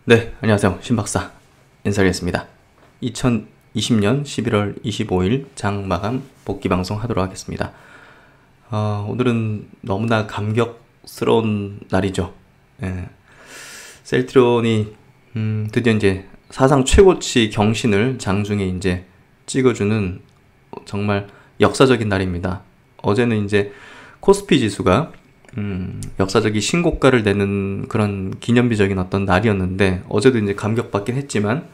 네, 안녕하세요. 신박사 인사드리겠습니다. 2020년 11월 25일 장마감 복귀방송 하도록 하겠습니다. 오늘은 너무나 감격스러운 날이죠. 예, 셀트리온이 드디어 이제 사상 최고치 경신을 장중에 이제 찍어주는 정말 역사적인 날입니다. 어제는 이제 코스피 지수가 역사적인 신고가를 내는 그런 기념비적인 어떤 날이었는데, 어제도 이제 감격받긴 했지만,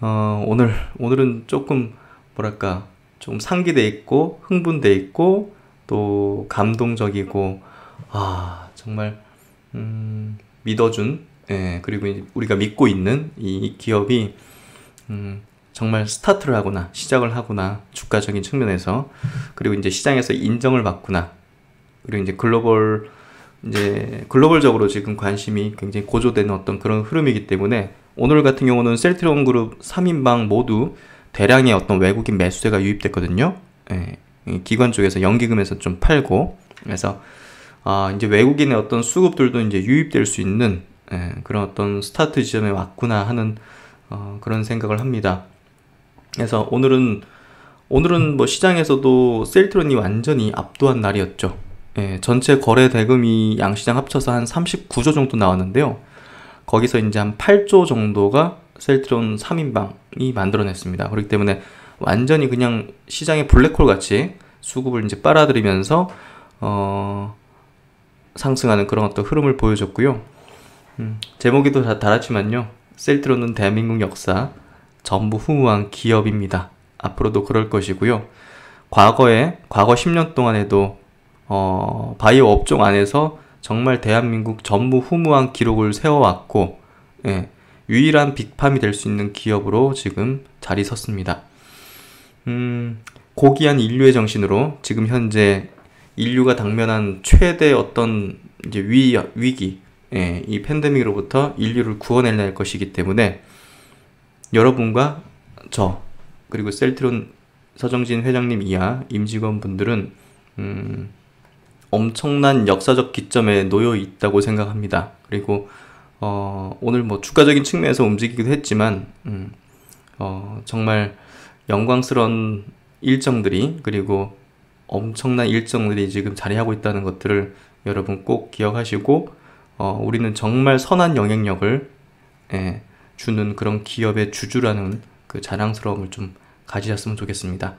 오늘은 조금, 뭐랄까, 좀 상기돼 있고, 흥분돼 있고, 또 감동적이고, 정말, 믿어준, 그리고 이제 우리가 믿고 있는 이 기업이, 정말 스타트를 하구나, 시작을 하구나, 주가적인 측면에서, 그리고 이제 시장에서 인정을 받구나, 그리고 이제 글로벌적으로 지금 관심이 굉장히 고조되는 어떤 그런 흐름이기 때문에, 오늘 같은 경우는 셀트리온 그룹 3인방 모두 대량의 어떤 외국인 매수세가 유입됐거든요. 기관 쪽에서 연기금에서 좀 팔고, 그래서 이제 외국인의 어떤 수급들도 이제 유입될 수 있는 그런 어떤 스타트 지점에 왔구나 하는 그런 생각을 합니다. 그래서 오늘은 뭐 시장에서도 셀트리온이 완전히 압도한 날이었죠. 전체 거래 대금이 양시장 합쳐서 한 39조 정도 나왔는데요. 거기서 이제 한 8조 정도가 셀트리온 3인방이 만들어냈습니다. 그렇기 때문에 완전히 그냥 시장의 블랙홀 같이 수급을 이제 빨아들이면서 상승하는 그런 어떤 흐름을 보여줬고요. 제목에도 다 달았지만요, 셀트리온은 대한민국 역사 전무후무한 기업입니다. 앞으로도 그럴 것이고요. 과거 10년 동안에도 바이오 업종 안에서 정말 대한민국 전무후무한 기록을 세워왔고, 유일한 빅팜이 될 수 있는 기업으로 지금 자리 섰습니다. 고귀한 인류의 정신으로 지금 현재 인류가 당면한 최대 어떤 이제 위기, 이 팬데믹으로부터 인류를 구원해낼 것이기 때문에, 여러분과 저, 그리고 셀트리온 서정진 회장님 이하 임직원분들은 엄청난 역사적 기점에 놓여 있다고 생각합니다. 그리고 오늘 뭐 주가적인 측면에서 움직이기도 했지만, 정말 영광스러운 일정들이, 그리고 엄청난 일정들이 지금 자리하고 있다는 것들을 여러분 꼭 기억하시고, 우리는 정말 선한 영향력을 주는 그런 기업의 주주라는 그 자랑스러움을 좀 가지셨으면 좋겠습니다.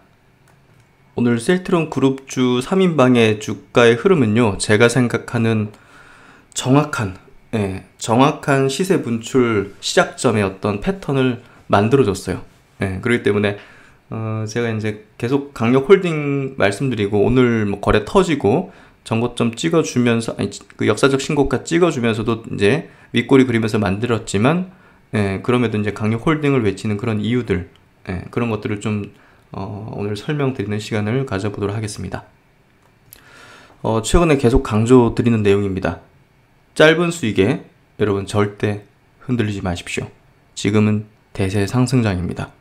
오늘 셀트리온 그룹주 3인방의 주가의 흐름은요, 제가 생각하는 정확한 시세 분출 시작점의 어떤 패턴을 만들어줬어요. 그렇기 때문에 제가 이제 계속 강력 홀딩 말씀드리고, 오늘 뭐 거래 터지고 전고점 찍어주면서, 그 역사적 신고가 찍어주면서도 이제 윗꼬리 그리면서 만들었지만, 그럼에도 이제 강력 홀딩을 외치는 그런 이유들, 그런 것들을 좀 오늘 설명드리는 시간을 가져보도록 하겠습니다. 최근에 계속 강조드리는 내용입니다. 짧은 수익에 여러분 절대 흔들리지 마십시오. 지금은 대세 상승장입니다.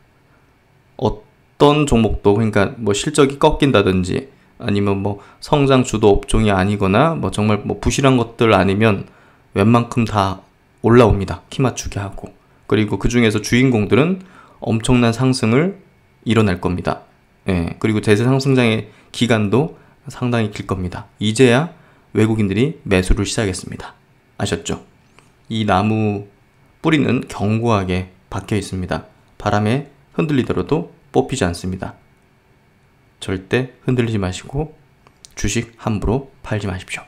어떤 종목도, 그러니까 뭐 실적이 꺾인다든지, 아니면 뭐 성장 주도 업종이 아니거나 뭐 정말 뭐 부실한 것들 아니면 웬만큼 다 올라옵니다. 키 맞추게 하고. 그리고 그 중에서 주인공들은 엄청난 상승을 일어날 겁니다. 그리고 대세 상승장의 기간도 상당히 길 겁니다. 이제야 외국인들이 매수를 시작했습니다. 아셨죠? 이 나무 뿌리는 견고하게 박혀 있습니다. 바람에 흔들리더라도 뽑히지 않습니다. 절대 흔들리지 마시고 주식 함부로 팔지 마십시오.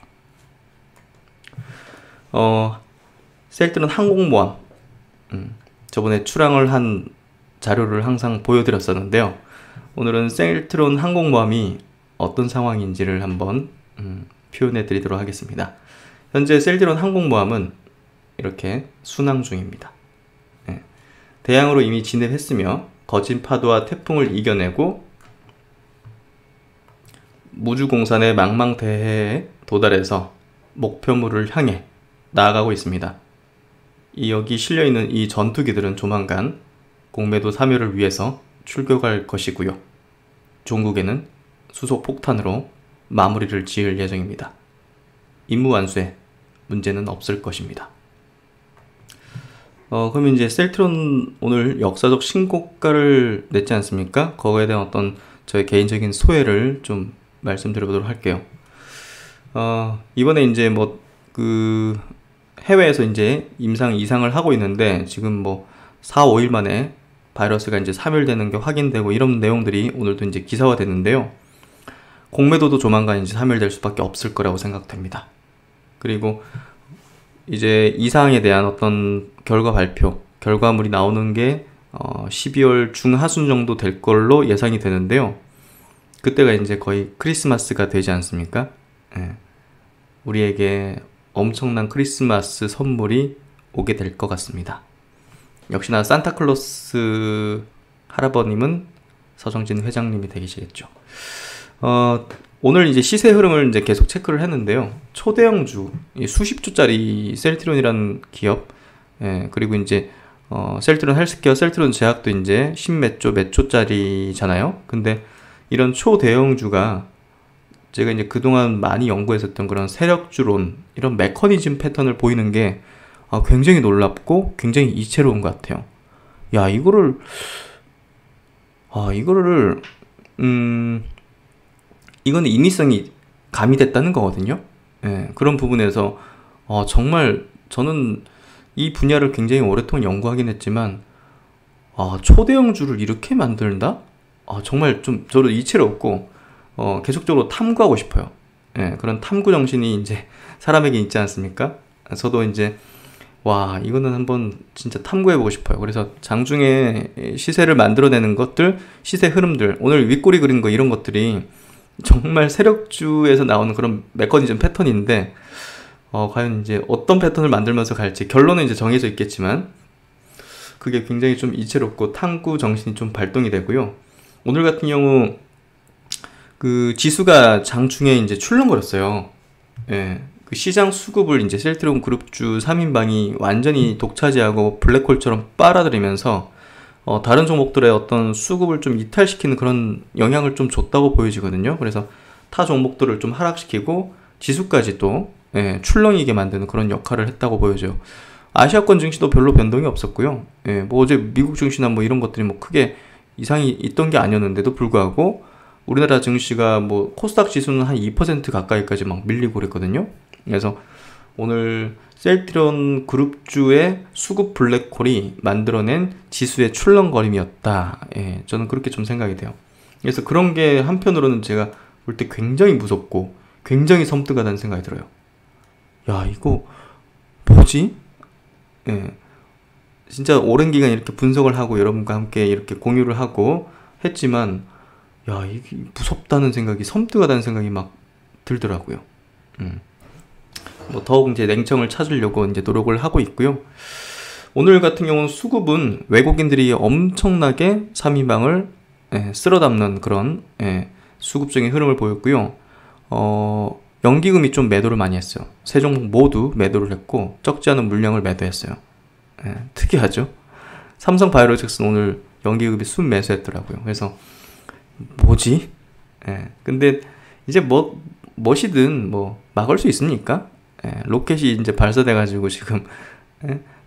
셀트리온 항공모함, 저번에 출항을 한 자료를 항상 보여드렸었는데요. 오늘은 셀트리온 항공모함이 어떤 상황인지를 한번 표현해 드리도록 하겠습니다. 현재 셀트리온 항공모함은 이렇게 순항 중입니다. 대양으로 이미 진입했으며 거친 파도와 태풍을 이겨내고 무주공산의 망망대해에 도달해서 목표물을 향해 나아가고 있습니다. 여기 실려있는 이 전투기들은 조만간 공매도 3회를 위해서 출격할 것이고요. 종국에는 수소 폭탄으로 마무리를 지을 예정입니다. 임무 완수에 문제는 없을 것입니다. 그러면 이제 셀트리온 오늘 역사적 신고가를 냈지 않습니까? 거기에 대한 어떤 저의 개인적인 소회를 좀 말씀드려보도록 할게요. 이번에 이제 뭐 그 해외에서 이제 임상 이상을 하고 있는데 지금 뭐 4, 5일 만에 바이러스가 이제 사멸되는 게 확인되고 이런 내용들이 오늘도 이제 기사화 됐는데요. 공매도도 조만간 이제 사멸될 수밖에 없을 거라고 생각됩니다. 그리고 이제 이 사항에 대한 어떤 결과 발표, 결과물이 나오는 게 12월 중하순 정도 될 걸로 예상이 되는데요. 그때가 이제 거의 크리스마스가 되지 않습니까? 예. 우리에게 엄청난 크리스마스 선물이 오게 될 것 같습니다. 역시나 산타클로스 할아버님은 서정진 회장님이 되시겠죠. 오늘 이제 시세 흐름을 이제 계속 체크를 했는데요. 초대형주, 수십 주짜리 셀트리온이라는 기업, 그리고 이제 셀트리온 헬스케어, 셀트리온 제약도 이제 10몇 조짜리잖아요. 근데 이런 초대형주가 제가 이제 그동안 많이 연구했었던 그런 세력주론, 이런 메커니즘 패턴을 보이는 게 굉장히 놀랍고 굉장히 이채로운 것 같아요. 야, 이거를 이거는 인위성이 가미됐다는 거거든요. 예, 그런 부분에서 정말 저는 이 분야를 굉장히 오랫동안 연구하긴 했지만 초대형주를 이렇게 만든다? 정말 좀 저도 이채롭고 계속적으로 탐구하고 싶어요. 예, 그런 탐구 정신이 이제 사람에게 있지 않습니까? 저도 이제 와, 이거는 한번 진짜 탐구해보고 싶어요. 그래서 장중에 시세를 만들어내는 것들, 시세 흐름들, 오늘 윗꼬리 그린 거 이런 것들이 정말 세력주에서 나오는 그런 메커니즘 패턴인데, 과연 이제 어떤 패턴을 만들면서 갈지, 결론은 이제 정해져 있겠지만, 그게 굉장히 좀 이채롭고 탐구 정신이 좀 발동이 되고요. 오늘 같은 경우, 그 지수가 장중에 이제 출렁거렸어요. 예. 그 시장 수급을 이제 셀트리온 그룹주 3인방이 완전히 독차지하고 블랙홀처럼 빨아들이면서 다른 종목들의 어떤 수급을 좀 이탈시키는 그런 영향을 좀 줬다고 보여지거든요. 그래서 타 종목들을 좀 하락시키고 지수까지 또 출렁이게 만드는 그런 역할을 했다고 보여져요. 아시아권 증시도 별로 변동이 없었고요. 뭐 어제 미국 증시나 뭐 이런 것들이 뭐 크게 이상이 있던 게 아니었는데도 불구하고 우리나라 증시가 뭐 코스닥 지수는 한 2% 가까이까지 막 밀리고 그랬거든요. 그래서 오늘 셀트리온 그룹주의 수급 블랙홀이 만들어낸 지수의 출렁거림이었다. 저는 그렇게 좀 생각이 돼요. 그래서 그런 게 한편으로는 제가 볼 때 굉장히 무섭고 굉장히 섬뜩하다는 생각이 들어요. 야, 이거 뭐지? 진짜 오랜 기간 이렇게 분석을 하고 여러분과 함께 이렇게 공유를 하고 했지만 야, 이게 무섭다는 생각이, 섬뜩하다는 생각이 막 들더라고요. 뭐 더욱 이제 냉정을 찾으려고 이제 노력을 하고 있고요. 오늘 같은 경우는 수급은 외국인들이 엄청나게 3인방을 쓸어 담는 그런 수급적인 흐름을 보였고요. 연기금이 좀 매도를 많이 했어요. 세 종목 모두 매도를 했고 적지 않은 물량을 매도했어요. 특이하죠. 삼성바이오로직스는 오늘 연기금이 순매수했더라고요. 그래서 뭐지? 근데 이제 뭐시든 뭐 막을 수 있습니까? 로켓이 이제 발사돼가지고 지금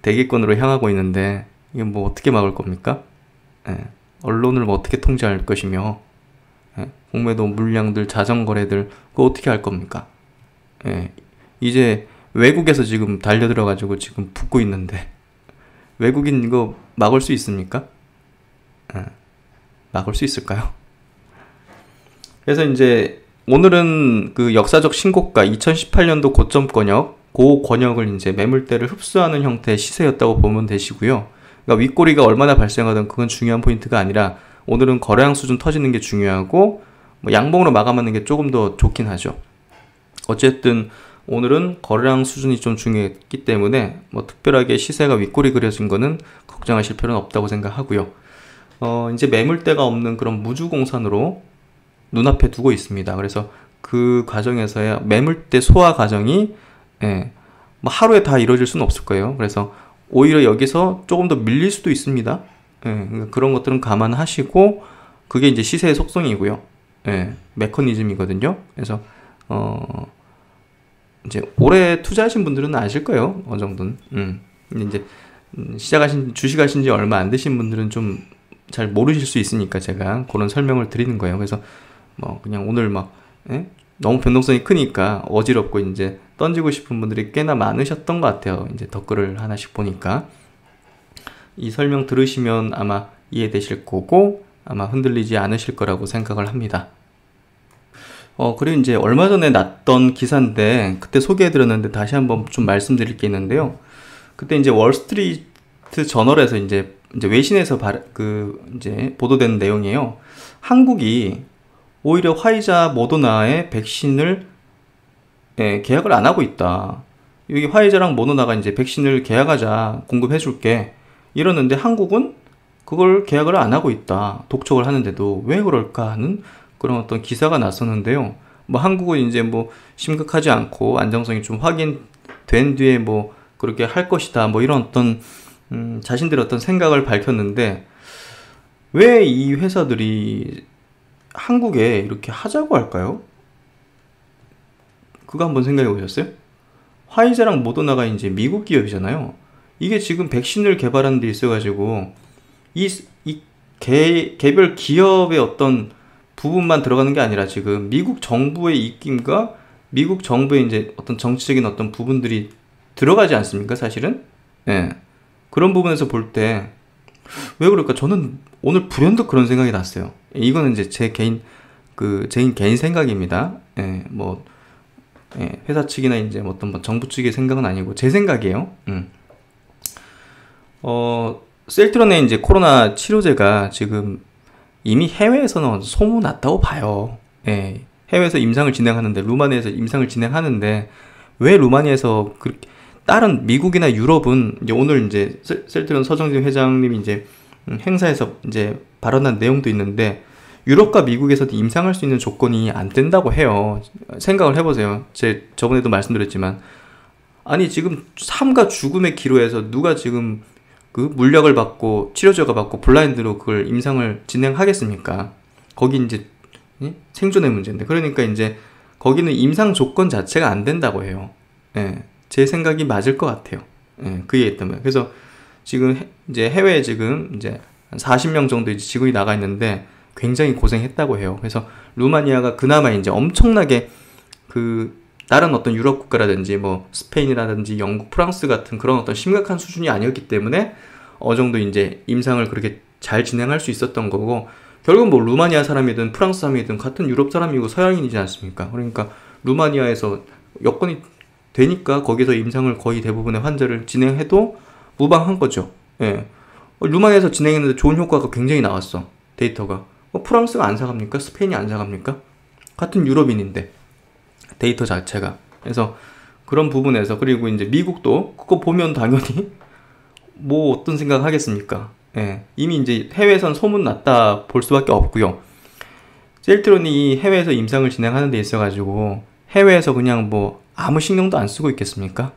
대기권으로 향하고 있는데 이게 뭐 어떻게 막을 겁니까? 언론을 뭐 어떻게 통제할 것이며 공매도 물량들, 자전거래들 그거 어떻게 할 겁니까? 이제 외국에서 지금 달려들어가지고 지금 붙고 있는데 외국인 이거 막을 수 있습니까? 막을 수 있을까요? 그래서 이제 오늘은 그 역사적 신고가 2018년도 고점 권역, 그 권역을 이제 매물대를 흡수하는 형태의 시세였다고 보면 되시고요. 그러니까 윗꼬리가 얼마나 발생하든 그건 중요한 포인트가 아니라 오늘은 거래량 수준 터지는 게 중요하고 뭐 양봉으로 마감하는 게 조금 더 좋긴 하죠. 어쨌든 오늘은 거래량 수준이 좀 중요했기 때문에 뭐 특별하게 시세가 윗꼬리 그려진 거는 걱정하실 필요는 없다고 생각하고요. 이제 매물대가 없는 그런 무주공산으로 눈앞에 두고 있습니다. 그래서 그 과정에서의 매물대 소화 과정이 뭐 하루에 다 이루어질 수는 없을 거예요. 그래서 오히려 여기서 조금 더 밀릴 수도 있습니다. 그런 것들은 감안하시고 그게 이제 시세의 속성이고요. 메커니즘이거든요. 그래서 이제 오래 투자하신 분들은 아실 거예요. 어느 정도는. 근데 이제 주식하신 지 얼마 안 되신 분들은 좀 잘 모르실 수 있으니까 제가 그런 설명을 드리는 거예요. 그래서 뭐 그냥 오늘 막 너무 변동성이 크니까 어지럽고 이제 던지고 싶은 분들이 꽤나 많으셨던 것 같아요. 이제 댓글을 하나씩 보니까 이 설명 들으시면 아마 이해되실 거고 아마 흔들리지 않으실 거라고 생각을 합니다. 그리고 이제 얼마 전에 났던 기사인데 그때 소개해드렸는데 다시 한번 좀 말씀드릴 게 있는데요. 그때 이제 월스트리트 저널에서 이제 외신에서 이제 보도된 내용이에요. 한국이 오히려 화이자 모더나의 백신을 계약을 안 하고 있다. 여기 화이자랑 모더나가 이제 백신을 계약하자, 공급해줄게 이러는데 한국은 그걸 계약을 안 하고 있다. 독촉을 하는데도 왜 그럴까 하는 그런 어떤 기사가 났었는데요. 뭐 한국은 이제 뭐 심각하지 않고 안정성이 좀 확인된 뒤에 뭐 그렇게 할 것이다. 뭐 이런 어떤 자신들의 어떤 생각을 밝혔는데 왜 이 회사들이 한국에 이렇게 하자고 할까요? 그거 한번 생각해 보셨어요? 화이자랑 모더나가 이제 미국 기업이잖아요. 이게 지금 백신을 개발하는 데 있어가지고 이 개별 기업의 어떤 부분만 들어가는 게 아니라 지금 미국 정부의 입김과 미국 정부의 이제 어떤 정치적인 어떤 부분들이 들어가지 않습니까? 사실은? 예. 그런 부분에서 볼 때 왜 그럴까? 저는 오늘 불현듯 그런 생각이 났어요. 이거는 이제 제 개인 생각입니다. 예, 뭐, 회사 측이나 이제 어떤 뭐 정부 측의 생각은 아니고 제 생각이에요. 셀트론의 이제 코로나 치료제가 지금 이미 해외에서는 소문 났다고 봐요. 예, 해외에서 임상을 진행하는데, 루마니아에서 임상을 진행하는데, 왜 루마니아에서 그렇게, 다른 미국이나 유럽은 이제 오늘 이제 셀트론 서정진 회장님이 이제 행사에서 이제 발언한 내용도 있는데, 유럽과 미국에서도 임상할 수 있는 조건이 안 된다고 해요. 생각을 해보세요. 저번에도 말씀드렸지만, 아니, 지금 삶과 죽음의 기로에서 누가 지금 그 물약을 받고 치료제가 받고 블라인드로 그걸 임상을 진행하겠습니까? 거기 이제 생존의 문제인데, 그러니까 이제 거기는 임상 조건 자체가 안 된다고 해요. 예, 제 생각이 맞을 것 같아요. 예, 그 얘기 때문에. 그래서 지금 이제 해외에 지금 이제 한 40명 정도 이제 직원이 나가 있는데 굉장히 고생했다고 해요. 그래서 루마니아가 그나마 이제 엄청나게 그 다른 어떤 유럽 국가라든지 뭐 스페인이라든지 영국, 프랑스 같은 그런 어떤 심각한 수준이 아니었기 때문에 어느 정도 이제 임상을 그렇게 잘 진행할 수 있었던 거고, 결국 뭐 루마니아 사람이든 프랑스 사람이든 같은 유럽 사람이고 서양인이지 않습니까? 그러니까 루마니아에서 여건이 되니까 거기서 임상을 거의 대부분의 환자를 진행해도 무방한 거죠. 예. 루마니아에서 진행했는데 좋은 효과가 굉장히 나왔어. 데이터가. 프랑스가 안 사갑니까? 스페인이 안 사갑니까? 같은 유럽인인데. 데이터 자체가. 그래서 그런 부분에서, 그리고 이제 미국도 그거 보면 당연히 뭐 어떤 생각 하겠습니까? 예. 이미 이제 해외에선 소문났다 볼 수밖에 없고요. 셀트론이 해외에서 임상을 진행하는 데 있어가지고 해외에서 그냥 뭐 아무 신경도 안 쓰고 있겠습니까?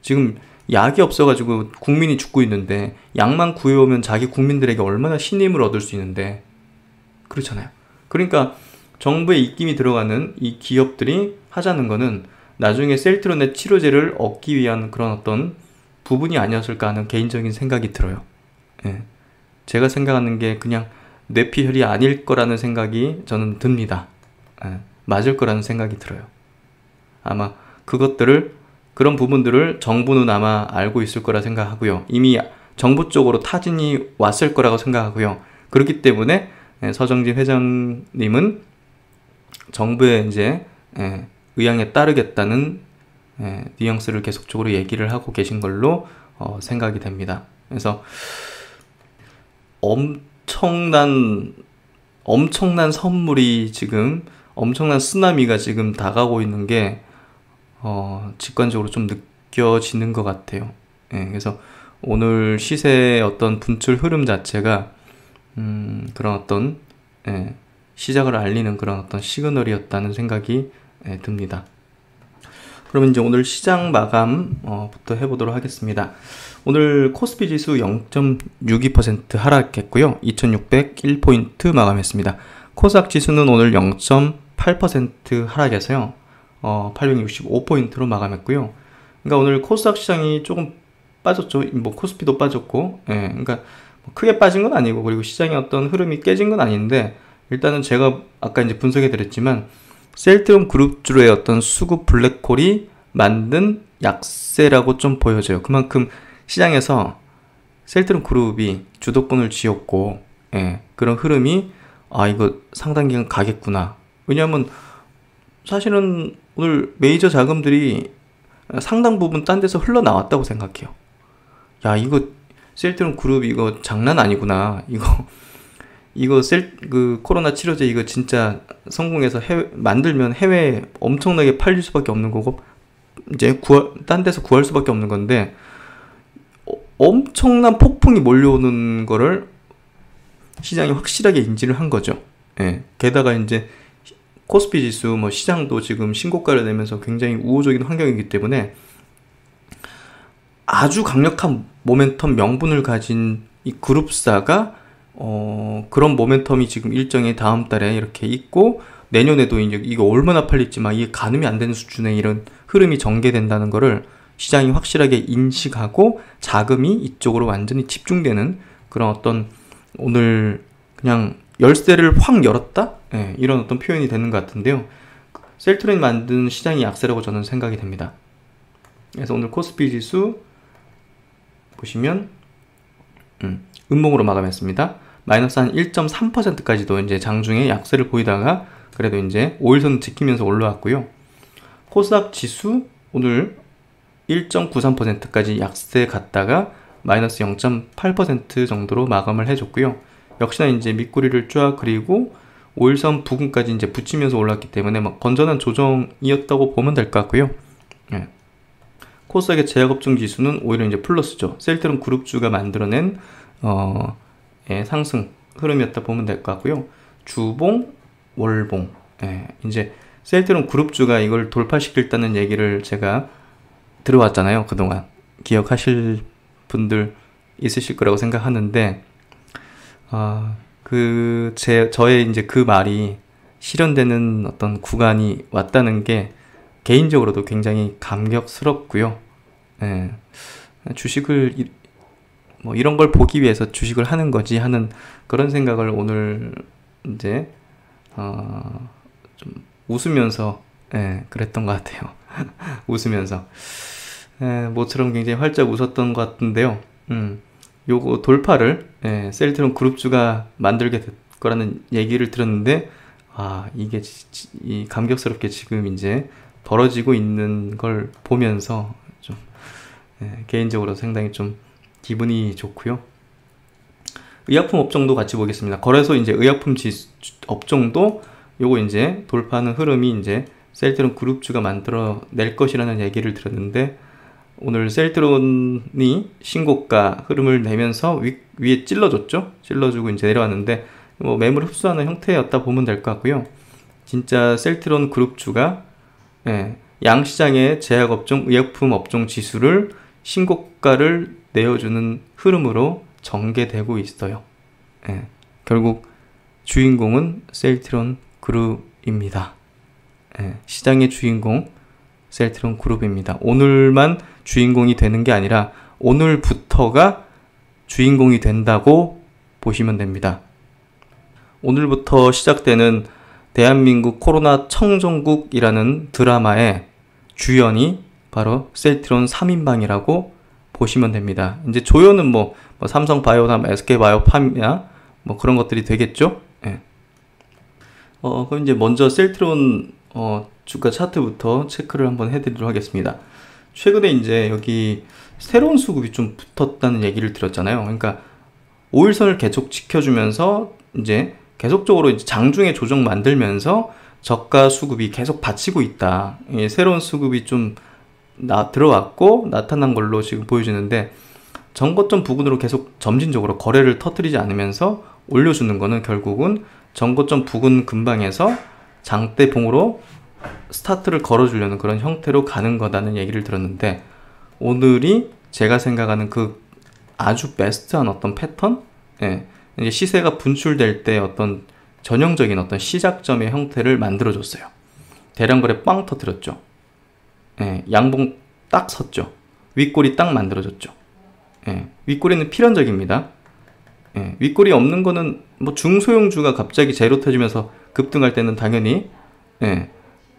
지금 약이 없어가지고 국민이 죽고 있는데 약만 구해오면 자기 국민들에게 얼마나 신임을 얻을 수 있는데, 그렇잖아요. 그러니까 정부의 입김이 들어가는 이 기업들이 하자는 거는 나중에 셀트론의 치료제를 얻기 위한 그런 어떤 부분이 아니었을까 하는 개인적인 생각이 들어요. 예. 제가 생각하는 게 그냥 뇌피혈이 아닐 거라는 생각이 저는 듭니다. 예. 맞을 거라는 생각이 들어요. 아마 그런 부분들을 정부는 아마 알고 있을 거라 생각하고요. 이미 정부 쪽으로 타진이 왔을 거라고 생각하고요. 그렇기 때문에 서정진 회장님은 정부의 이제 의향에 따르겠다는 뉘앙스를 계속적으로 얘기를 하고 계신 걸로 생각이 됩니다. 그래서 엄청난 선물이 지금, 엄청난 쓰나미가 지금 다가오고 있는 게 직관적으로 좀 느껴지는 것 같아요. 그래서 오늘 시세의 어떤 분출 흐름 자체가 그런 어떤 시작을 알리는 그런 어떤 시그널이었다는 생각이 듭니다. 그러면 이제 오늘 시장 마감부터 해보도록 하겠습니다. 오늘 코스피 지수 0.62% 하락했고요. 2601포인트 마감했습니다. 코스닥 지수는 오늘 0.8% 하락해서요. 865포인트로 마감했고요. 그러니까 오늘 코스닥 시장이 조금 빠졌죠. 뭐 코스피도 빠졌고, 예, 그러니까 뭐 크게 빠진 건 아니고, 그리고 시장의 어떤 흐름이 깨진 건 아닌데, 일단은 제가 아까 이제 분석해 드렸지만 셀트리온 그룹주의 어떤 수급 블랙홀이 만든 약세라고 좀 보여져요. 그만큼 시장에서 셀트리온 그룹이 주도권을 쥐었고, 예, 그런 흐름이 이거 상당 기간 가겠구나. 왜냐하면 사실은 오늘 메이저 자금들이 상당 부분 딴 데서 흘러나왔다고 생각해요. 야, 이거 셀트리온 그룹 이거 장난 아니구나. 이거 그 코로나 치료제 이거 진짜 성공해서 만들면 해외에 엄청나게 팔릴 수밖에 없는 거고, 이제 딴 데서 구할 수밖에 없는 건데, 엄청난 폭풍이 몰려오는 거를 시장이 확실하게 인지를 한 거죠. 예. 게다가 이제 코스피 지수 뭐 시장도 지금 신고가를 내면서 굉장히 우호적인 환경이기 때문에 아주 강력한 모멘텀 명분을 가진 이 그룹사가 그런 모멘텀이 지금 일정이 다음 달에 이렇게 있고, 내년에도 이제 이거 얼마나 팔릴지만 이게 가늠이 안 되는 수준의 이런 흐름이 전개된다는 거를 시장이 확실하게 인식하고 자금이 이쪽으로 완전히 집중되는 그런 어떤, 오늘 그냥 열쇠를 확 열었다? 예, 이런 어떤 표현이 되는 것 같은데요. 셀트리온이 만든 시장이 약세라고 저는 생각이 됩니다. 그래서 오늘 코스피 지수 보시면 음봉으로 마감했습니다. 마이너스 한 1.3%까지도 이제 장중에 약세를 보이다가 그래도 이제 5일선 지키면서 올라왔고요. 코스닥 지수 오늘 1.93%까지 약세 갔다가 마이너스 0.8% 정도로 마감을 해줬고요. 역시나 이제 밑꼬리를 쫙 그리고 5일선 부근까지 이제 붙이면서 올랐기 때문에 막 건전한 조정이었다고 보면 될 것 같고요. 예. 코스닥의 제약업종 지수는 오히려 이제 플러스죠. 셀트리온 그룹주가 만들어낸 상승 흐름이었다 보면 될 것 같고요. 주봉, 월봉. 예. 이제 셀트리온 그룹주가 이걸 돌파시켰다는 얘기를 제가 들어왔잖아요. 그동안 기억하실 분들 있으실 거라고 생각하는데, 저의 이제 그 말이 실현되는 어떤 구간이 왔다는 게 개인적으로도 굉장히 감격스럽고요. 예, 주식을 뭐 이런 걸 보기 위해서 주식을 하는 거지 하는 그런 생각을 오늘 이제 좀 웃으면서 그랬던 것 같아요. 웃으면서 모처럼 굉장히 활짝 웃었던 것 같은데요. 요거 돌파를 셀트리온 그룹주가 만들게 될 거라는 얘기를 들었는데, 이게 감격스럽게 지금 이제 벌어지고 있는 걸 보면서 좀 개인적으로 상당히 좀 기분이 좋고요. 의약품 업종도 같이 보겠습니다. 거래소 이제 의약품 업종도 요거 이제 돌파하는 흐름이 이제 셀트리온 그룹주가 만들어 낼 것이라는 얘기를 들었는데, 오늘 셀트리온이 신고가 흐름을 내면서 위에 찔러줬죠. 찔러주고 이제 내려왔는데 뭐 매물 흡수하는 형태였다 보면 될 것 같고요. 진짜 셀트리온 그룹주가 양시장의 제약업종, 의약품 업종 지수를 신고가를 내어주는 흐름으로 전개되고 있어요. 결국 주인공은 셀트리온 그룹입니다. 시장의 주인공 셀트리온 그룹입니다. 오늘만 주인공이 되는 게 아니라 오늘부터가 주인공이 된다고 보시면 됩니다. 오늘부터 시작되는 대한민국 코로나 청정국이라는 드라마의 주연이 바로 셀트리온 3인방이라고 보시면 됩니다. 이제 조연은 뭐 삼성바이오나 SK바이오팜이나 뭐 그런 것들이 되겠죠. 그럼 이제 먼저 셀트리온 주가 차트부터 체크를 한번 해드리도록 하겠습니다. 최근에 이제 여기 새로운 수급이 좀 붙었다는 얘기를 드렸잖아요. 그러니까 5일선을 계속 지켜주면서 이제 계속적으로 이제 장중에 조정 만들면서 저가 수급이 계속 받치고 있다. 새로운 수급이 좀 들어왔고 나타난 걸로 지금 보여지는데, 전고점 부근으로 계속 점진적으로 거래를 터뜨리지 않으면서 올려주는 거는 결국은 전고점 부근 근방에서 장대봉으로 스타트를 걸어주려는 그런 형태로 가는 거다는 얘기를 들었는데, 오늘이 제가 생각하는 그 아주 베스트한 어떤 패턴? 이제 시세가 분출될 때 어떤 전형적인 어떤 시작점의 형태를 만들어줬어요. 대량거래 빵 터뜨렸죠. 양봉 딱 섰죠. 윗골이 딱 만들어졌죠. 예, 윗꼬리는 필연적입니다. 예, 윗꼬리 없는 거는 뭐 중소형주가 갑자기 제로 터지면서 급등할 때는 당연히 예,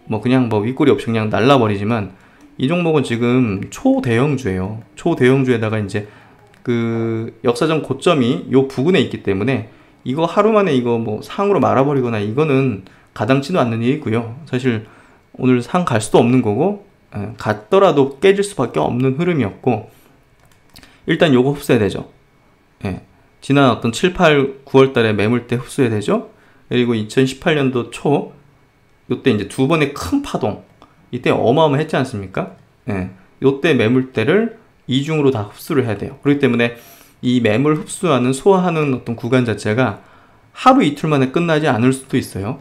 뭐 그냥 뭐 윗꼬리 없이 그냥 날라버리지만 이 종목은 지금 초대형주예요. 초대형주에다가 이제 그 역사적 고점이 요 부근에 있기 때문에 이거 하루 만에 이거 뭐 상으로 말아버리거나 이거는 가당치도 않는 일이고요. 사실 오늘 상 갈 수도 없는 거고 갔더라도 깨질 수밖에 없는 흐름이었고 일단 요거 흡수해야 되죠. 예, 지난 어떤 7, 8, 9월 달에 매물대 흡수해야 되죠. 그리고 2018년도 초 요때 이제 두 번의 큰 파동 이때 어마어마했지 않습니까? 예, 요때 매물대를 이중으로 다 흡수를 해야 돼요. 그렇기 때문에 이 매물 흡수하는 소화하는 어떤 구간 자체가 하루 이틀 만에 끝나지 않을 수도 있어요.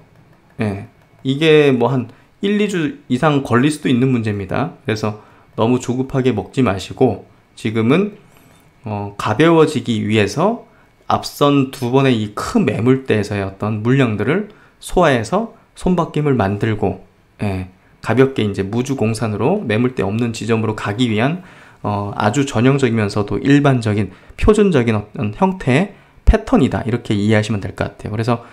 예, 이게 뭐 한 1, 2주 이상 걸릴 수도 있는 문제입니다. 그래서 너무 조급하게 먹지 마시고 지금은 가벼워지기 위해서 앞선 두 번의 이 큰 매물대에서의 어떤 물량들을 소화해서 손바뀜을 만들고 예, 가볍게 이제 무주공산으로 매물대 없는 지점으로 가기 위한 아주 전형적이면서도 일반적인 표준적인 어떤 형태의 패턴이다 이렇게 이해하시면 될 것 같아요. 그래서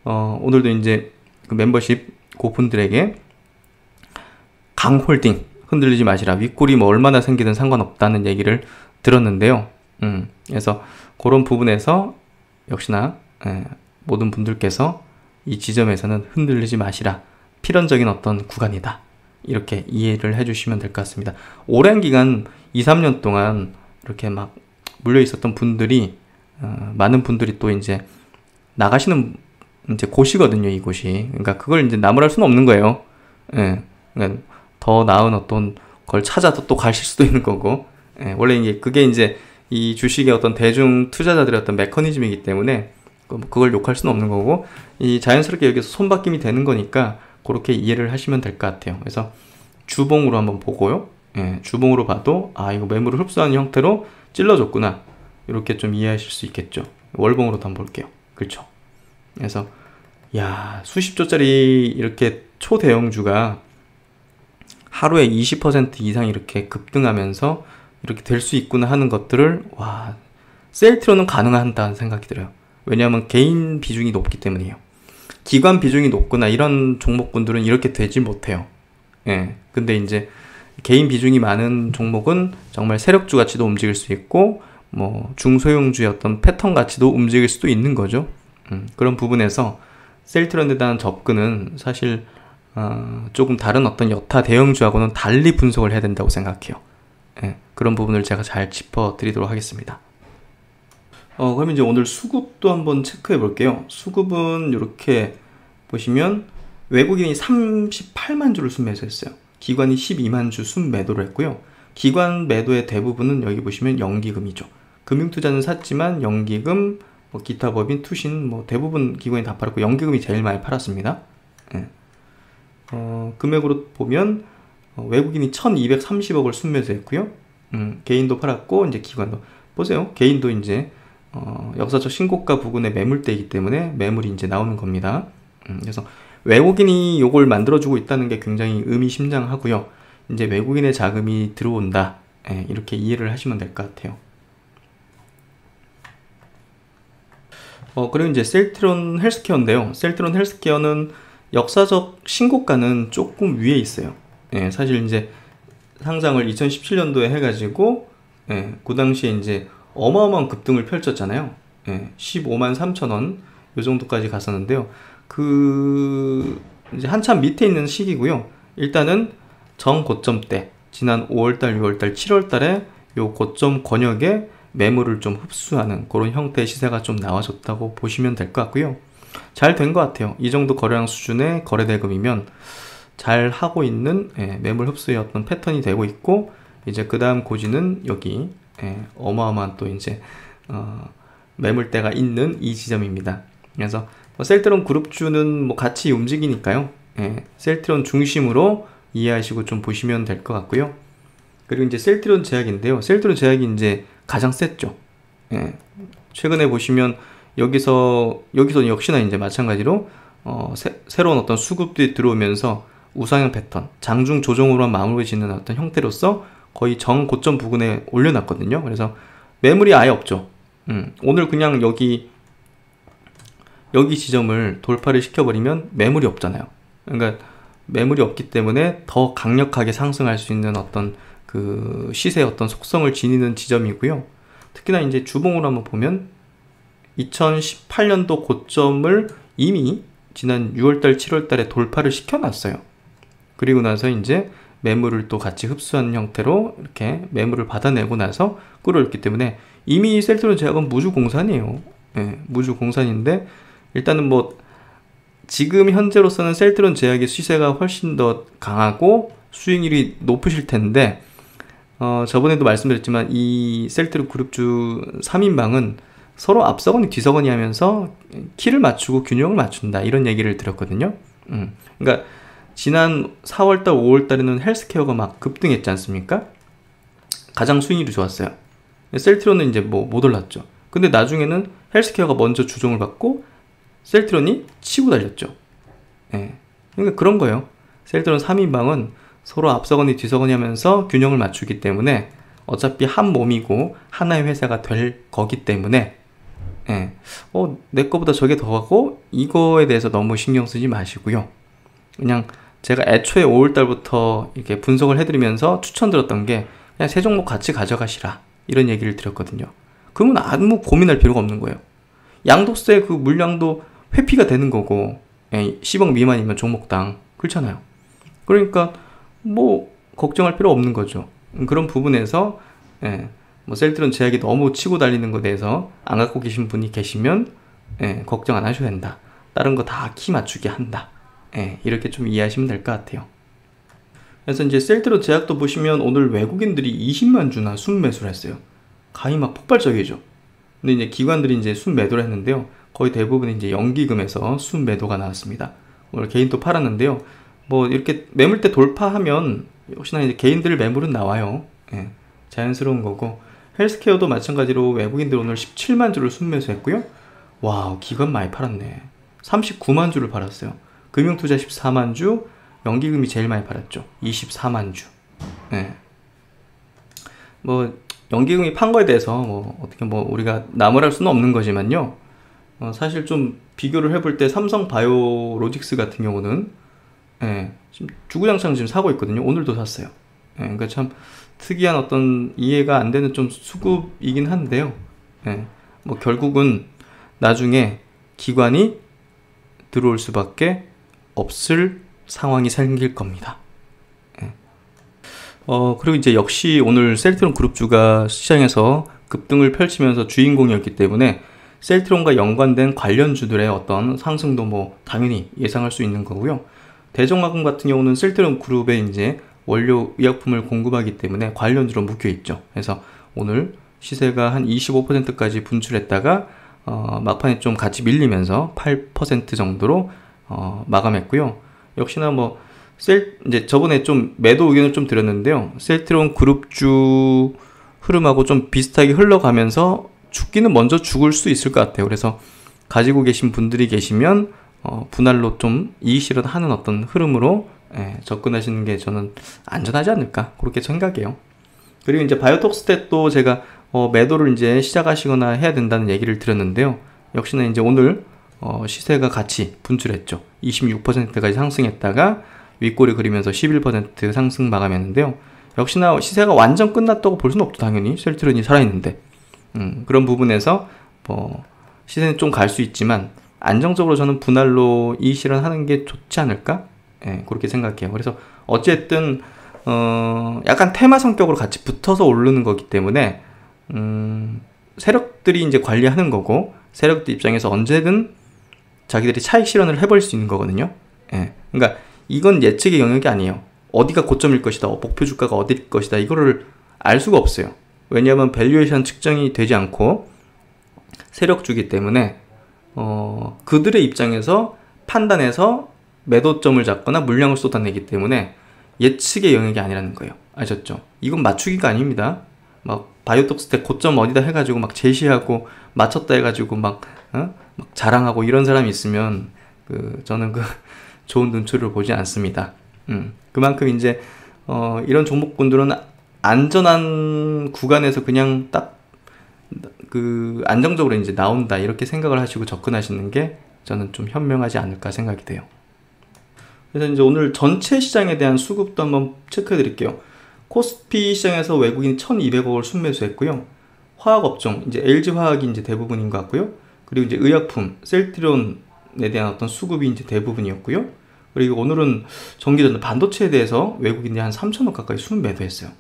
오늘도 이제 그 멤버십 고분들에게 강홀딩 흔들리지 마시라 윗골이 뭐 얼마나 생기든 상관없다는 얘기를 들었는데요. 그래서 그런 부분에서 역시나 모든 분들께서 이 지점에서는 흔들리지 마시라 필연적인 어떤 구간이다 이렇게 이해를 해주시면 될 것 같습니다. 오랜 기간 2, 3년 동안 이렇게 막 물려 있었던 분들이 많은 분들이 또 이제 나가시는 이제 곳이거든요. 이곳이. 그러니까 그걸 이제 나무랄 수는 없는 거예요. 예. 그러니까 더 나은 어떤 걸 찾아서 또 가실 수도 있는 거고. 예. 원래 이게 그게 이제 이 주식의 어떤 대중 투자자들의 어떤 메커니즘이기 때문에 그걸 욕할 수는 없는 거고 이 자연스럽게 여기서 손바뀜이 되는 거니까 그렇게 이해를 하시면 될 것 같아요. 그래서 주봉으로 한번 보고요. 예, 주봉으로 봐도 아 이거 매물을 흡수하는 형태로 찔러줬구나 이렇게 좀 이해하실 수 있겠죠. 월봉으로도 한번 볼게요. 그렇죠. 그래서 야 수십조짜리 이렇게 초대형주가 하루에 20% 이상 이렇게 급등하면서 이렇게 될 수 있구나 하는 것들을 와 셀트로는 가능하다는 생각이 들어요. 왜냐하면 개인 비중이 높기 때문이에요. 기관 비중이 높거나 이런 종목군들은 이렇게 되지 못해요. 예. 근데 이제 개인 비중이 많은 종목은 정말 세력주 가치도 움직일 수 있고 뭐 중소형주의 어떤 패턴 가치도 움직일 수도 있는 거죠. 그런 부분에서 셀트론에 대한 접근은 사실 조금 다른 어떤 여타 대형주하고는 달리 분석을 해야 된다고 생각해요. 예. 그런 부분을 제가 잘 짚어드리도록 하겠습니다. 그럼 이제 오늘 수급도 한번 체크해 볼게요. 수급은 이렇게 보시면 외국인이 38만 주를 순매수했어요. 기관이 12만 주 순매도를 했고요. 기관 매도의 대부분은 여기 보시면 연기금이죠. 금융투자는 샀지만 연기금, 뭐 기타 법인, 투신 뭐 대부분 기관이 다 팔았고 연기금이 제일 많이 팔았습니다. 예. 금액으로 보면 외국인이 1230억을 순매수했고요. 개인도 팔았고 이제 기관도 보세요. 개인도 이제 역사적 신고가 부근의 매물대이기 때문에 매물이 이제 나오는 겁니다. 그래서 외국인이 요걸 만들어주고 있다는 게 굉장히 의미심장하고요. 이제 외국인의 자금이 들어온다. 예, 이렇게 이해를 하시면 될 것 같아요. 그리고 이제 셀트론 헬스케어인데요. 셀트론 헬스케어는 역사적 신고가는 조금 위에 있어요. 예, 사실 이제 상장을 2017년도에 해가지고 예, 그 당시에 이제 어마어마한 급등을 펼쳤잖아요. 예, 15만 3천 원 요 정도까지 갔었는데요. 이제 한참 밑에 있는 시기고요. 일단은 정고점 때 지난 5월달, 6월달, 7월달에 요 고점 권역에 매물을 좀 흡수하는 그런 형태의 시세가 좀 나와줬다고 보시면 될 것 같고요. 잘 된 것 같아요. 이 정도 거래량 수준의 거래대금이면 잘 하고 있는 매물 흡수의 어떤 패턴이 되고 있고 이제 그 다음 고지는 여기 어마어마한 또 이제 매물대가 있는 이 지점입니다. 그래서 셀트론 그룹주는 뭐 같이 움직이니까요. 셀트론 중심으로 이해하시고 좀 보시면 될 것 같고요. 그리고 이제 셀트론 제약인데요. 셀트론 제약이 이제 가장 셌죠. 최근에 보시면 여기서 역시나 이제 마찬가지로 새로운 어떤 수급들이 들어오면서 우상향 패턴, 장중 조정으로만 마무리 짓는 어떤 형태로서 거의 정고점 부근에 올려놨거든요. 그래서 매물이 아예 없죠. 오늘 그냥 여기 지점을 돌파를 시켜버리면 매물이 없잖아요. 그러니까 매물이 없기 때문에 더 강력하게 상승할 수 있는 어떤 그 시세의 어떤 속성을 지니는 지점이고요. 특히나 이제 주봉으로 한번 보면 2018년도 고점을 이미 지난 6월달, 7월달에 돌파를 시켜놨어요. 그리고 나서 이제 매물을 또 같이 흡수하는 형태로 이렇게 매물을 받아내고 나서 끌어올렸기 때문에 이미 셀트리온 제약은 무주공산이에요. 네, 무주공산인데 일단은 뭐 지금 현재로서는 셀트리온 제약의 시세가 훨씬 더 강하고 수익률이 높으실 텐데 저번에도 말씀드렸지만 이 셀트리온 그룹주 3인방은 서로 앞서거니 뒤서거니 하면서 키를 맞추고 균형을 맞춘다 이런 얘기를 드렸거든요. 그러니까 지난 4월달 5월달에는 헬스케어가 막 급등했지 않습니까? 가장 수익률이 좋았어요. 셀트리온은 이제 뭐 못 올랐죠. 근데 나중에는 헬스케어가 먼저 주종을 받고 셀트리온이 치고 달렸죠. 예. 그러니까 그런 거예요. 셀트리온 3인방은 서로 앞서거니 뒤서거니 하면서 균형을 맞추기 때문에 어차피 한 몸이고 하나의 회사가 될 거기 때문에 예. 내 거보다 저게 더 하고 이거에 대해서 너무 신경 쓰지 마시고요. 그냥 제가 애초에 5월달부터 이렇게 분석을 해드리면서 추천드렸던 게 그냥 세 종목 같이 가져가시라 이런 얘기를 드렸거든요. 그러면 아무 고민할 필요가 없는 거예요. 양도세 그 물량도 회피가 되는 거고 10억 미만이면 종목당 그렇잖아요. 그러니까 뭐 걱정할 필요 없는 거죠. 그런 부분에서 뭐 셀트리온 제약이 너무 치고 달리는 것에 대해서 안 갖고 계신 분이 계시면 걱정 안 하셔도 된다. 다른 거 다 키 맞추게 한다. 이렇게 좀 이해하시면 될 것 같아요. 그래서 이제 셀트리온 제약도 보시면 오늘 외국인들이 20만 주나 순매수를 했어요. 가히 막 폭발적이죠. 근데 이제 기관들이 이제 순매도를 했는데요. 거의 대부분 이제 연기금에서 순매도가 나왔습니다. 오늘 개인도 팔았는데요. 뭐 이렇게 매물대 돌파하면 역시나 이제 개인들 매물은 나와요. 자연스러운 거고 헬스케어도 마찬가지로 외국인들 오늘 17만 주를 순매수했고요. 와우, 기관 많이 팔았네. 39만 주를 팔았어요. 금융투자 14만 주, 연기금이 제일 많이 팔았죠. 24만 주. 뭐 연기금이 판 거에 대해서 뭐 어떻게 뭐 우리가 나무랄 수는 없는 거지만요. 사실 좀 비교를 해볼 때 삼성바이오로직스 같은 경우는 지금 주구장창 지금 사고 있거든요. 오늘도 샀어요. 그러니까 참 특이한 어떤 이해가 안 되는 좀 수급이긴 한데요. 뭐 결국은 나중에 기관이 들어올 수밖에 없을 상황이 생길 겁니다. 그리고 이제 역시 오늘 셀트리온 그룹주가 시장에서 급등을 펼치면서 주인공이었기 때문에 셀트리온과 연관된 관련주들의 어떤 상승도 뭐 당연히 예상할 수 있는 거고요. 대종화금 같은 경우는 셀트리온 그룹에 이제 원료 의약품을 공급하기 때문에 관련주로 묶여 있죠. 그래서 오늘 시세가 한 25%까지 분출했다가 막판에 좀 같이 밀리면서 8% 정도로 마감했고요. 역시나 뭐 이제 저번에 좀 매도 의견을 좀 드렸는데요. 셀트리온 그룹주 흐름하고 좀 비슷하게 흘러가면서 죽기는 먼저 죽을 수 있을 것 같아요. 그래서 가지고 계신 분들이 계시면 분할로 좀 이익 실현하는 어떤 흐름으로 접근하시는 게 저는 안전하지 않을까 그렇게 생각해요. 그리고 이제 바이오톡스텟도 제가 매도를 이제 시작하시거나 해야 된다는 얘기를 드렸는데요. 역시나 이제 오늘 시세가 같이 분출했죠. 26%까지 상승했다가 윗꼬리 그리면서 11% 상승 마감했는데요. 역시나 시세가 완전 끝났다고 볼 수는 없죠. 당연히 셀트리온이 살아있는데 그런 부분에서 뭐 시세는 좀 갈 수 있지만 안정적으로 저는 분할로 이익 실현하는 게 좋지 않을까? 그렇게 생각해요. 그래서 어쨌든 약간 테마 성격으로 같이 붙어서 오르는 거기 때문에 세력들이 이제 관리하는 거고 세력들 입장에서 언제든 자기들이 차익 실현을 해버릴 수 있는 거거든요. 그러니까 이건 예측의 영역이 아니에요. 어디가 고점일 것이다, 목표 주가가 어디일 것이다, 이거를 알 수가 없어요. 왜냐하면 밸류에이션 측정이 되지 않고 세력주기 때문에 그들의 입장에서 판단해서 매도점을 잡거나 물량을 쏟아내기 때문에 예측의 영역이 아니라는 거예요. 아셨죠? 이건 맞추기가 아닙니다. 막 바이오톡스텍 고점 어디다 해가지고 막 제시하고 맞췄다 해가지고 막 자랑하고 이런 사람이 있으면 저는 좋은 눈초리를 보지 않습니다. 그만큼 이제 이런 종목군들은 안전한 구간에서 그냥 딱 그 안정적으로 이제 나온다 이렇게 생각을 하시고 접근하시는 게 저는 좀 현명하지 않을까 생각이 돼요. 그래서 이제 오늘 전체 시장에 대한 수급도 한번 체크해 드릴게요. 코스피 시장에서 외국인이 1200억을 순매수했고요. 화학업종, 이제 LG화학이 이제 대부분인 것 같고요. 그리고 이제 의약품, 셀트리온에 대한 어떤 수급이 이제 대부분이었고요. 그리고 오늘은 전기전자 반도체에 대해서 외국인이 한 3천억 가까이 순매도했어요.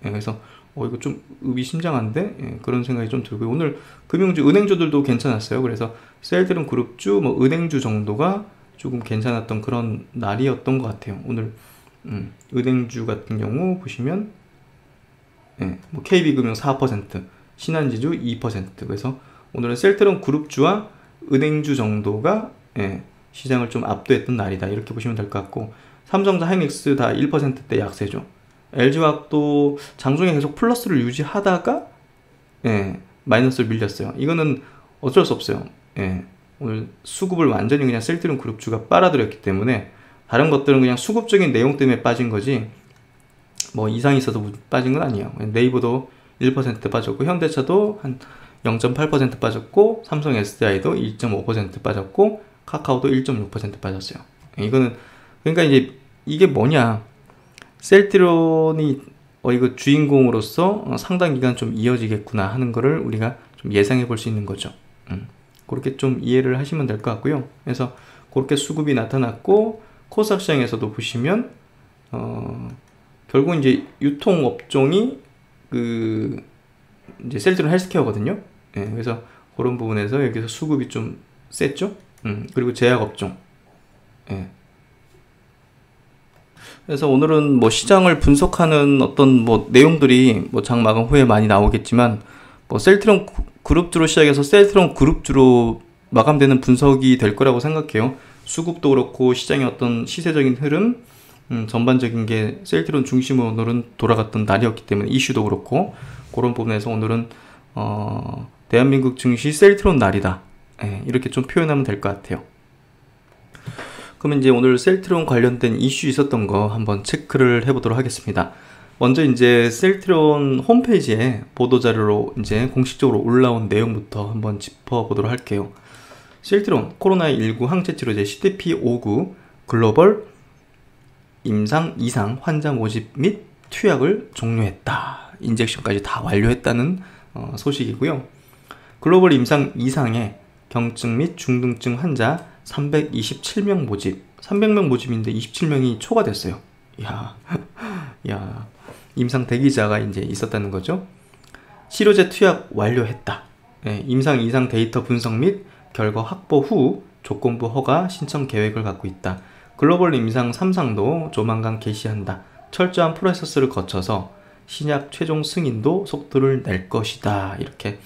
예, 그래서 이거 좀 의미심장한데, 예, 그런 생각이 좀 들고요. 오늘 금융주, 은행주들도 괜찮았어요. 그래서 셀트리온 그룹주, 뭐 은행주 정도가 조금 괜찮았던 그런 날이었던 것 같아요. 오늘 은행주 같은 경우 보시면, 예, 뭐 KB금융 4%, 신한지주 2%. 그래서 오늘은 셀트리온 그룹주와 은행주 정도가, 예, 시장을 좀 압도했던 날이다 이렇게 보시면 될 것 같고, 삼성전자, 하이닉스 다 1%대 약세죠. LG화학도 장중에 계속 플러스를 유지하다가, 예, 마이너스를 밀렸어요. 이거는 어쩔 수 없어요. 예, 오늘 수급을 완전히 그냥 셀트리온 그룹주가 빨아들였기 때문에 다른 것들은 그냥 수급적인 내용 때문에 빠진 거지 뭐 이상이 있어서 빠진 건 아니에요. 네이버도 1% 빠졌고, 현대차도 한 0.8% 빠졌고, 삼성 SDI도 1.5% 빠졌고, 카카오도 1.6% 빠졌어요. 이거는 그러니까 이제 이게 뭐냐, 셀트리온이 이거 주인공으로서 상당 기간 좀 이어지겠구나 하는 거를 우리가 좀 예상해 볼 수 있는 거죠. 그렇게 좀 이해를 하시면 될 것 같고요. 그래서 그렇게 수급이 나타났고, 코스닥 시장에서도 보시면 결국 이제 유통업종이 그 이제 셀트리온 헬스케어거든요. 예, 그래서 그런 부분에서 여기서 수급이 좀 셌죠. 그리고 제약업종. 예. 그래서 오늘은 뭐 시장을 분석하는 어떤 뭐 내용들이 뭐 장 마감 후에 많이 나오겠지만, 뭐 셀트리온 그룹주로 시작해서 셀트리온 그룹주로 마감되는 분석이 될 거라고 생각해요. 수급도 그렇고 시장의 어떤 시세적인 흐름, 전반적인 게 셀트리온 중심으로 오늘은 돌아갔던 날이었기 때문에 이슈도 그렇고 그런 부분에서 오늘은 대한민국 증시 셀트리온 날이다. 예, 이렇게 좀 표현하면 될 것 같아요. 그러면 이제 오늘 셀트리온 관련된 이슈 있었던 거 한번 체크를 해보도록 하겠습니다. 먼저 이제 셀트리온 홈페이지에 보도자료로 이제 공식적으로 올라온 내용부터 한번 짚어보도록 할게요. 셀트리온 코로나19 항체치료제 CDP-59 글로벌 임상 이상 환자 모집 및 투약을 종료했다. 인젝션까지 다 완료했다는 소식이고요. 글로벌 임상 이상의 경증 및 중등증 환자 327명 모집, 300명 모집인데 27명이 초과됐어요. 야, 임상 대기자가 이제 있었다는 거죠. 치료제 투약 완료했다. 예, 임상 이상 데이터 분석 및 결과 확보 후 조건부 허가 신청 계획을 갖고 있다. 글로벌 임상 3상도 조만간 개시한다. 철저한 프로세스를 거쳐서 신약 최종 승인도 속도를 낼 것이다. 이렇게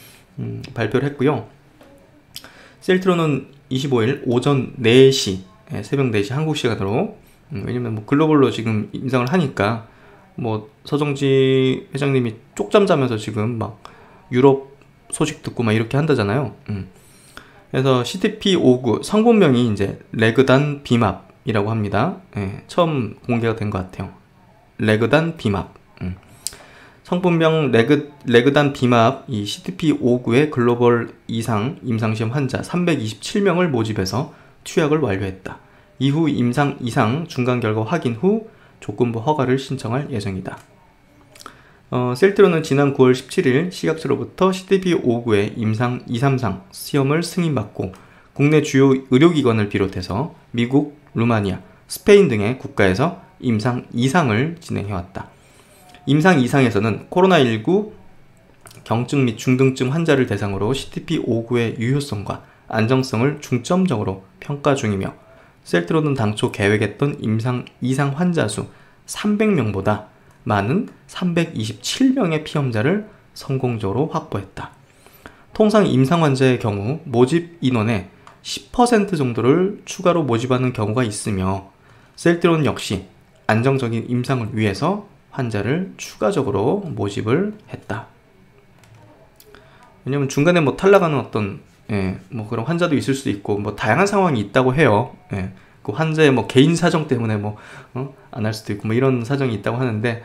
발표를 했고요. 셀트리온은 25일 오전 4시, 새벽 4시 한국 시간으로, 왜냐면 뭐 글로벌로 지금 임상을 하니까 뭐 서정지 회장님이 쪽잠 자면서 지금 막 유럽 소식 듣고 막 이렇게 한다잖아요. 그래서 CDP-59 성분명이 이제 레그단 비맙이라고 합니다. 예, 처음 공개가 된 것 같아요. 레그단 비맙. 성분명 레그단 비맙, 이 CDP-59의 글로벌 이상 임상시험 환자 327명을 모집해서 투약을 완료했다. 이후 임상 이상 중간 결과 확인 후 조건부 허가를 신청할 예정이다. 셀트리온은 지난 9월 17일 식약처로부터 CDP-59의 임상 2, 3상 시험을 승인받고 국내 주요 의료기관을 비롯해서 미국, 루마니아, 스페인 등의 국가에서 임상 2상을 진행해왔다. 임상 2상에서는 코로나19 경증 및 중등증 환자를 대상으로 CDP-59의 유효성과 안정성을 중점적으로 평가 중이며, 셀트리온은 당초 계획했던 임상 2상 환자 수 300명보다 많은 327명의 피험자를 성공적으로 확보했다. 통상 임상 환자의 경우 모집 인원의 10% 정도를 추가로 모집하는 경우가 있으며, 셀트리온 역시 안정적인 임상을 위해서 환자를 추가적으로 모집을 했다. 왜냐면 중간에 뭐 탈락하는 어떤 뭐 그런 환자도 있을 수도 있고 뭐 다양한 상황이 있다고 해요. 그 환자의 뭐 개인 사정 때문에 뭐 안 할 수도 있고 뭐 이런 사정이 있다고 하는데,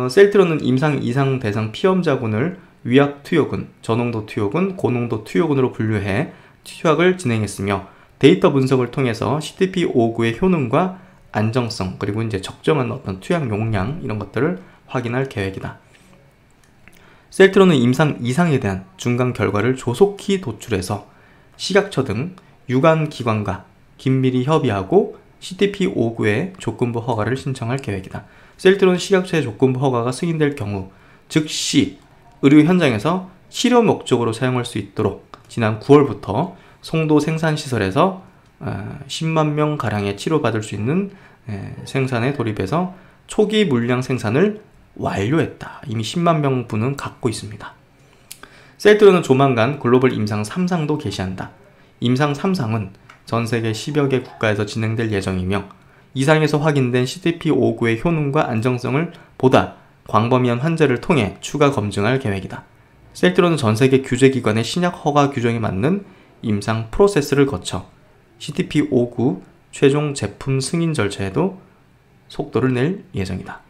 셀트리온은 임상 2상 대상 피험자군을 위약 투여군, 저농도 투여군, 고농도 투여군으로 분류해 투약을 진행했으며 데이터 분석을 통해서 CTP-59의 효능과 안정성 그리고 이제 적정한 어떤 투약 용량 이런 것들을 확인할 계획이다. 셀트론은 임상 이상에 대한 중간 결과를 조속히 도출해서 식약처 등 유관 기관과 긴밀히 협의하고 CTP-59의 조건부 허가를 신청할 계획이다. 셀트론 식약처의 조건부 허가가 승인될 경우 즉시 의료 현장에서 치료 목적으로 사용할 수 있도록 지난 9월부터 송도 생산시설에서 10만 명 가량의 치료받을 수 있는 생산에 돌입해서 초기 물량 생산을 완료했다. 이미 10만 명분은 갖고 있습니다. 셀트론은 조만간 글로벌 임상 3상도 개시한다. 임상 3상은 전 세계 10여 개 국가에서 진행될 예정이며 이상에서 확인된 CTP-59의 효능과 안정성을 보다 광범위한 환자를 통해 추가 검증할 계획이다. 셀트론은 전 세계 규제기관의 신약 허가 규정에 맞는 임상 프로세스를 거쳐 CTP-59 최종 제품 승인 절차에도 속도를 낼 예정이다.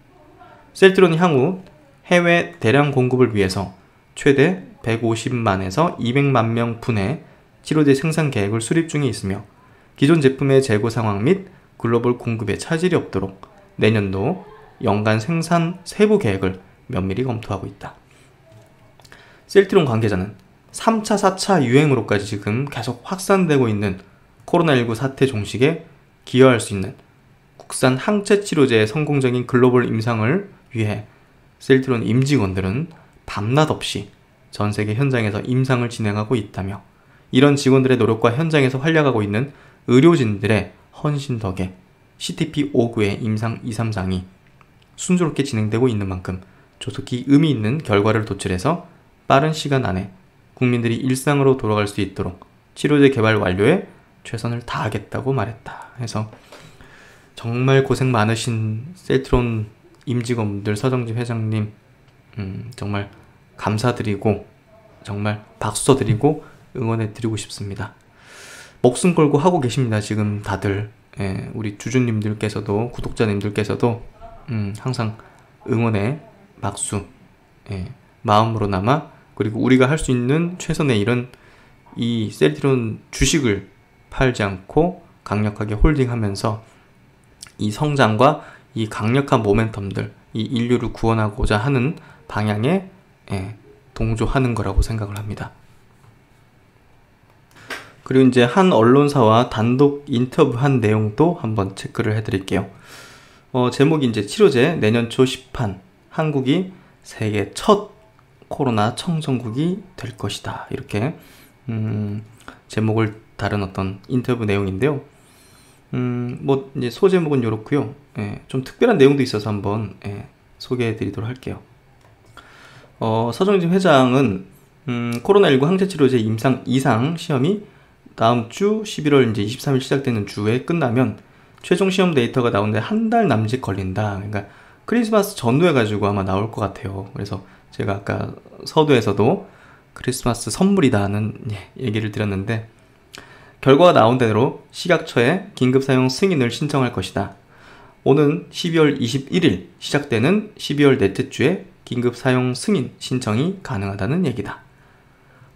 셀트론은 향후 해외 대량 공급을 위해서 최대 150만에서 200만 명 분의 치료제 생산 계획을 수립 중에 있으며 기존 제품의 재고 상황 및 글로벌 공급에 차질이 없도록 내년도 연간 생산 세부 계획을 면밀히 검토하고 있다. 셀트론 관계자는 3차, 4차 유행으로까지 지금 계속 확산되고 있는 코로나19 사태 종식에 기여할 수 있는 국산 항체 치료제의 성공적인 글로벌 임상을 위해 셀트론 임직원들은 밤낮 없이 전 세계 현장에서 임상을 진행하고 있다며 이런 직원들의 노력과 현장에서 활약하고 있는 의료진들의 헌신 덕에 CTP-59의 임상 2, 3상이 순조롭게 진행되고 있는 만큼 조속히 의미 있는 결과를 도출해서 빠른 시간 안에 국민들이 일상으로 돌아갈 수 있도록 치료제 개발 완료에 최선을 다하겠다고 말했다. 해서 정말 고생 많으신 셀트론 임직원분들, 서정진 회장님 정말 감사드리고 정말 박수 쳐드리고 응원해 드리고 싶습니다. 목숨 걸고 하고 계십니다. 지금 다들 우리 주주님들께서도 구독자님들께서도 항상 응원의 박수 마음으로나마 그리고 우리가 할 수 있는 최선의 일은 이 셀트론 주식을 팔지 않고 강력하게 홀딩하면서 이 성장과 이 강력한 모멘텀들 이 인류를 구원하고자 하는 방향에 동조하는 거라고 생각을 합니다. 그리고 이제 한 언론사와 단독 인터뷰한 내용도 한번 체크를 해드릴게요. 제목이 이제 치료제 내년 초 시판 한국이 세계 첫 코로나 청정국이 될 것이다. 이렇게 제목을 다른 어떤 인터뷰 내용인데요. 뭐 이제 소제목은 이렇고요. 좀 특별한 내용도 있어서 한번 소개해드리도록 할게요. 서정진 회장은 코로나19 항체치료제 임상 2상 시험이 다음 주 11월 이제 23일 시작되는 주에 끝나면 최종 시험 데이터가 나오는데 한 달 남짓 걸린다. 그러니까 크리스마스 전후에 가지고 아마 나올 것 같아요. 그래서 제가 아까 서두에서도 크리스마스 선물이다는 얘기를 드렸는데 결과가 나온 대로 식약처에 긴급 사용 승인을 신청할 것이다. 오는 12월 21일 시작되는 12월 넷째 주에 긴급 사용 승인 신청이 가능하다는 얘기다.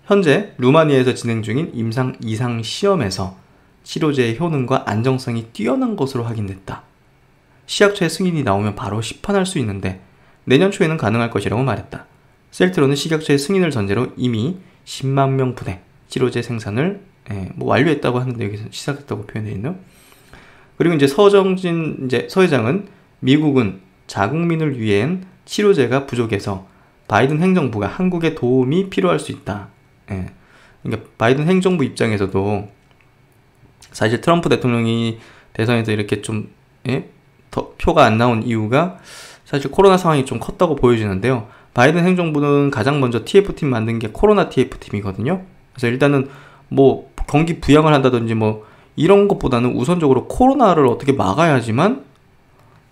현재 루마니아에서 진행 중인 임상 2상 시험에서 치료제의 효능과 안정성이 뛰어난 것으로 확인됐다. 식약처의 승인이 나오면 바로 시판할 수 있는데 내년 초에는 가능할 것이라고 말했다. 셀트론은 식약처의 승인을 전제로 이미 10만 명 분의 치료제 생산을 뭐 완료했다고 하는데 여기서 시작했다고 표현되어 있네요. 그리고 이제 서정진 서 회장은 미국은 자국민을 위한 치료제가 부족해서 바이든 행정부가 한국에 도움이 필요할 수 있다. 그러니까 바이든 행정부 입장에서도 사실 트럼프 대통령이 대선에서 이렇게 좀 더 표가 안 나온 이유가 사실 코로나 상황이 좀 컸다고 보여지는데요. 바이든 행정부는 가장 먼저 TF팀 만든 게 코로나 TF팀이거든요. 그래서 일단은 뭐 경기 부양을 한다든지 뭐 이런 것보다는 우선적으로 코로나를 어떻게 막아야지만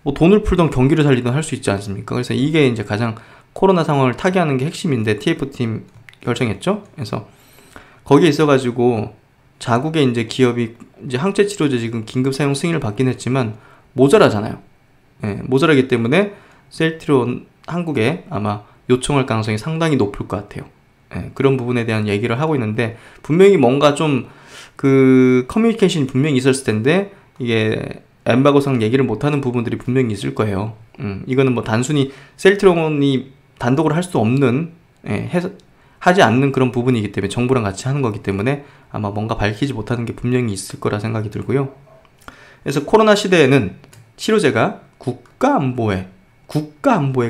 뭐 돈을 풀던 경기를 살리던 할 수 있지 않습니까? 그래서 이게 이제 가장 코로나 상황을 타개하는 게 핵심인데 TF팀 결정했죠. 그래서 거기에 있어가지고 자국의 이제 기업이 이제 항체 치료제 지금 긴급 사용 승인을 받긴 했지만 모자라잖아요. 모자라기 때문에 셀트론 한국에 아마 요청할 가능성이 상당히 높을 것 같아요. 예, 그런 부분에 대한 얘기를 하고 있는데 분명히 뭔가 좀 그 커뮤니케이션이 분명히 있었을 텐데 이게 엠바고상 얘기를 못하는 부분들이 분명히 있을 거예요. 이거는 뭐 단순히 셀트론이 단독으로 할 수 없는 하지 않는 그런 부분이기 때문에 정부랑 같이 하는 거기 때문에 아마 뭔가 밝히지 못하는 게 분명히 있을 거라 생각이 들고요. 그래서 코로나 시대에는 치료제가 국가 안보에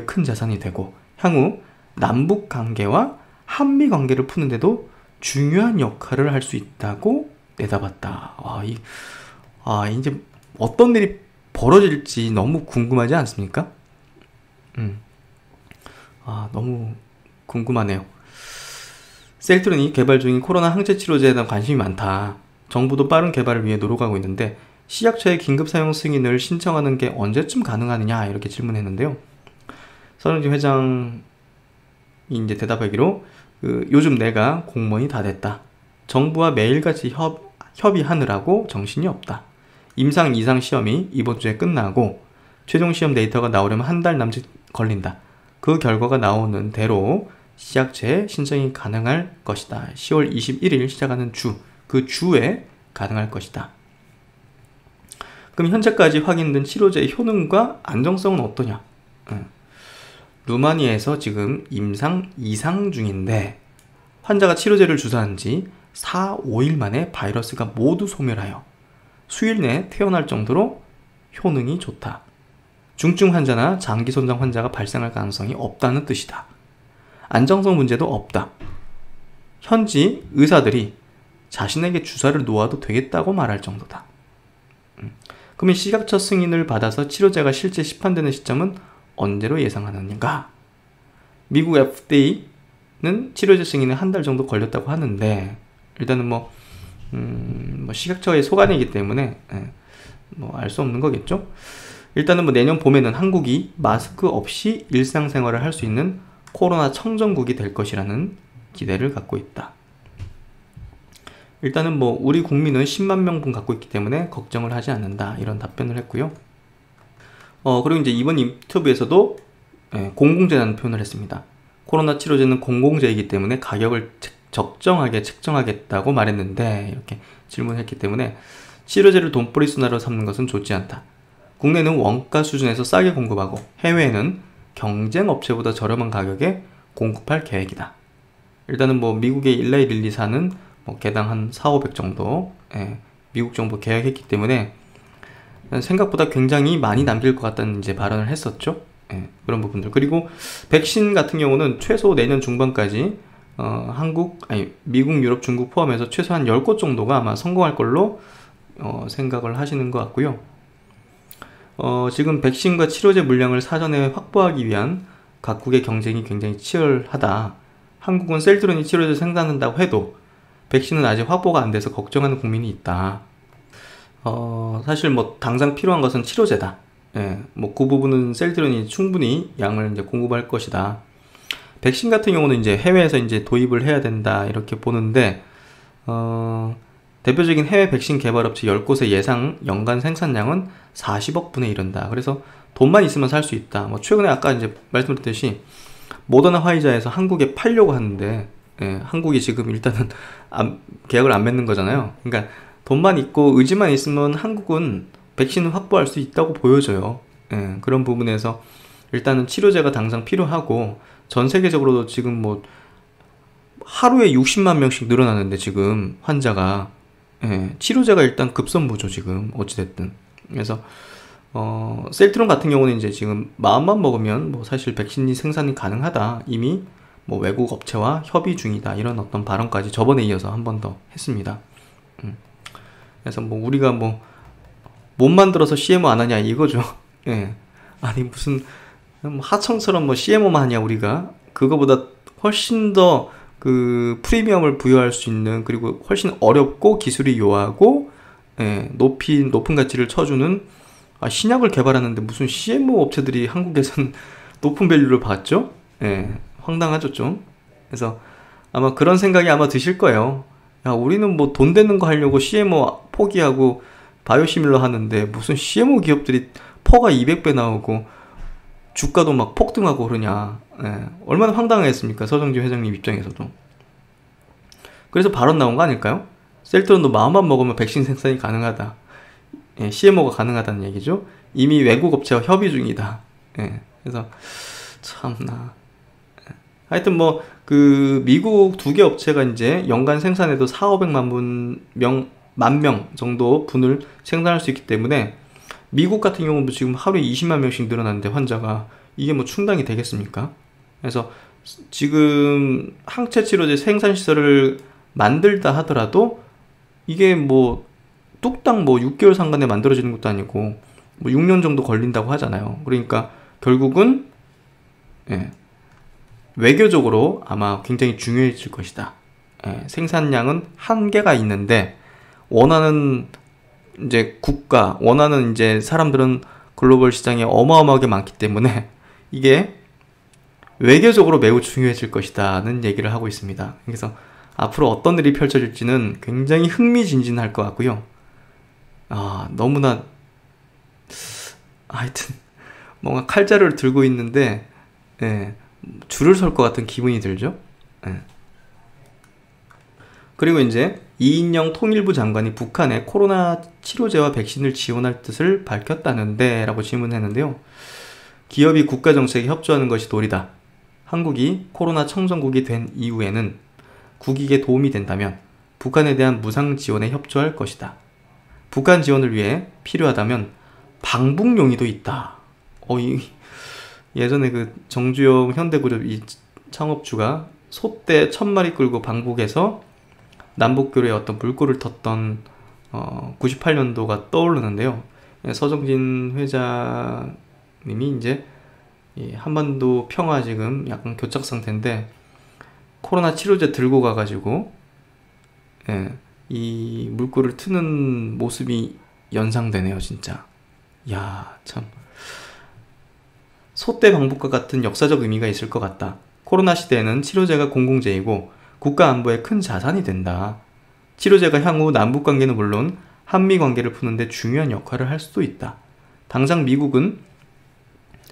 큰 자산이 되고 향후 남북 관계와 한미 관계를 푸는데도 중요한 역할을 할 수 있다고 내다봤다. 이제 어떤 일이 벌어질지 너무 궁금하지 않습니까? 너무 궁금하네요. 셀트론이 개발 중인 코로나 항체 치료제에 대한 관심이 많다. 정부도 빠른 개발을 위해 노력하고 있는데 식약처의 긴급 사용 승인을 신청하는 게 언제쯤 가능하느냐 이렇게 질문했는데요. 서른지 회장이 이제 대답하기로 요즘 내가 공무원이 다 됐다. 정부와 매일같이 협의하느라고 정신이 없다. 임상 2상 시험이 이번 주에 끝나고 최종 시험 데이터가 나오려면 한 달 남짓 걸린다. 그 결과가 나오는 대로 식약처에 신청이 가능할 것이다. 10월 21일 시작하는 그 주에 가능할 것이다. 그럼 현재까지 확인된 치료제의 효능과 안정성은 어떠냐? 루마니아에서 지금 임상 2상 중인데 환자가 치료제를 주사한 지 4, 5일 만에 바이러스가 모두 소멸하여 수일 내에 퇴원할 정도로 효능이 좋다. 중증 환자나 장기 손상 환자가 발생할 가능성이 없다는 뜻이다. 안정성 문제도 없다. 현지 의사들이 자신에게 주사를 놓아도 되겠다고 말할 정도다. 그러면 식약처 승인을 받아서 치료제가 실제 시판되는 시점은 언제로 예상하느냐가? 미국 FDA는 치료제 승인에 한 달 정도 걸렸다고 하는데 일단은 뭐 식약처의 소관이기 때문에 알 수 없는 거겠죠. 일단은 뭐 내년 봄에는 한국이 마스크 없이 일상생활을 할 수 있는 코로나 청정국이 될 것이라는 기대를 갖고 있다. 일단은 뭐 우리 국민은 10만 명분 갖고 있기 때문에 걱정을 하지 않는다 이런 답변을 했고요. 그리고 이제 이번 인터뷰에서도 공공재라는 표현을 했습니다. 코로나 치료제는 공공재이기 때문에 가격을 적정하게 책정하겠다고 말했는데 이렇게 질문했기 때문에 치료제를 돈벌이 수단으로 삼는 것은 좋지 않다. 국내는 원가 수준에서 싸게 공급하고 해외에는 경쟁 업체보다 저렴한 가격에 공급할 계획이다. 일단은 뭐 미국의 일라이 릴리사는 뭐 개당 한 4,500 정도 미국 정부 계약했기 때문에 생각보다 굉장히 많이 남길 것 같다는 이제 발언을 했었죠. 그런 부분들. 그리고 백신 같은 경우는 최소 내년 중반까지 미국, 유럽, 중국 포함해서 최소한 10곳 정도가 아마 성공할 걸로 생각을 하시는 것 같고요. 지금 백신과 치료제 물량을 사전에 확보하기 위한 각국의 경쟁이 굉장히 치열하다. 한국은 셀트론이 치료제 생산한다고 해도 백신은 아직 확보가 안 돼서 걱정하는 국민이 있다. 사실 뭐 당장 필요한 것은 치료제다. 뭐 그 부분은 셀트론이 충분히 양을 이제 공급할 것이다. 백신 같은 경우는 이제 해외에서 이제 도입을 해야 된다 이렇게 보는데 대표적인 해외 백신 개발업체 10곳의 예상 연간 생산량은 40억 분에 이른다. 그래서 돈만 있으면 살 수 있다. 뭐 최근에 아까 이제 말씀드렸듯이 모더나 화이자에서 한국에 팔려고 하는데 한국이 지금 일단은 계약을 안 맺는 거잖아요. 그러니까 돈만 있고 의지만 있으면 한국은 백신을 확보할 수 있다고 보여져요. 그런 부분에서 일단은 치료제가 당장 필요하고 전 세계적으로도 지금 뭐 하루에 60만 명씩 늘어나는데 지금 환자가 치료제가 일단 급선무죠 지금 어찌됐든. 그래서 셀트론 같은 경우는 이제 지금 마음만 먹으면 뭐 사실 백신이 생산이 가능하다. 이미 뭐 외국 업체와 협의 중이다. 이런 어떤 발언까지 저번에 이어서 한 번 더 했습니다. 그래서 뭐 우리가 뭐 못 만들어서 CMO 안 하냐 이거죠. 아니 무슨 하청처럼 뭐 CMO만 하냐 우리가. 그거보다 훨씬 더 그 프리미엄을 부여할 수 있는, 그리고 훨씬 어렵고 기술이 요하고 높은 가치를 쳐주는 신약을 개발하는데 무슨 CMO 업체들이 한국에서는 높은 밸류를 받죠? 황당하죠 좀. 그래서 아마 그런 생각이 아마 드실 거예요. 야, 우리는 뭐 돈 되는 거 하려고 CMO 포기하고 바이오시밀러 하는데 무슨 CMO 기업들이 퍼가 200배 나오고 주가도 막 폭등하고 그러냐. 예, 얼마나 황당했습니까? 서정진 회장님 입장에서도. 그래서 발언 나온 거 아닐까요? 셀트론도 마음만 먹으면 백신 생산이 가능하다. 예, CMO가 가능하다는 얘기죠. 이미 외국 업체와 협의 중이다. 예, 그래서 참나. 하여튼 뭐 그 미국 두 개 업체가 이제 연간 생산에도 4,500만 만 명 정도 분을 생산할 수 있기 때문에 미국 같은 경우도 지금 하루에 20만 명씩 늘어나는데 환자가 이게 뭐 충당이 되겠습니까? 그래서 지금 항체 치료제 생산 시설을 만들다 하더라도 이게 뭐 뚝딱 뭐 6개월 상간에 만들어지는 것도 아니고 뭐 6년 정도 걸린다고 하잖아요. 그러니까 결국은 예, 외교적으로 아마 굉장히 중요해질 것이다. 예, 생산량은 한계가 있는데 원하는 이제 국가, 원하는 이제 사람들은 글로벌 시장에 어마어마하게 많기 때문에 이게 외교적으로 매우 중요해질 것이다는 얘기를 하고 있습니다. 그래서 앞으로 어떤 일이 펼쳐질지는 굉장히 흥미진진할 것 같고요. 너무나 하여튼 뭔가 칼자루를 들고 있는데 예, 줄을 설 것 같은 기분이 들죠. 예. 그리고 이제 이인영 통일부 장관이 북한에 코로나 치료제와 백신을 지원할 뜻을 밝혔다는데 라고 질문했는데요. 기업이 국가정책에 협조하는 것이 도리다. 한국이 코로나 청정국이 된 이후에는 국익에 도움이 된다면 북한에 대한 무상 지원에 협조할 것이다. 북한 지원을 위해 필요하다면 방북 용의도 있다. 예전에 그 정주영 현대그룹 이 창업주가 소떼 1000마리 끌고 방북해서 남북교류에 어떤 물꼬를 텄던 98년도가 떠오르는데요. 서정진 회장님이 이제 한반도 평화 지금 약간 교착 상태인데 코로나 치료제 들고 가가지고 이 물꼬를 트는 모습이 연상되네요, 진짜. 야, 참. 소떼 방북과 같은 역사적 의미가 있을 것 같다. 코로나 시대에는 치료제가 공공재이고 국가 안보에 큰 자산이 된다. 치료제가 향후 남북관계는 물론 한미관계를 푸는데 중요한 역할을 할 수도 있다. 당장 미국은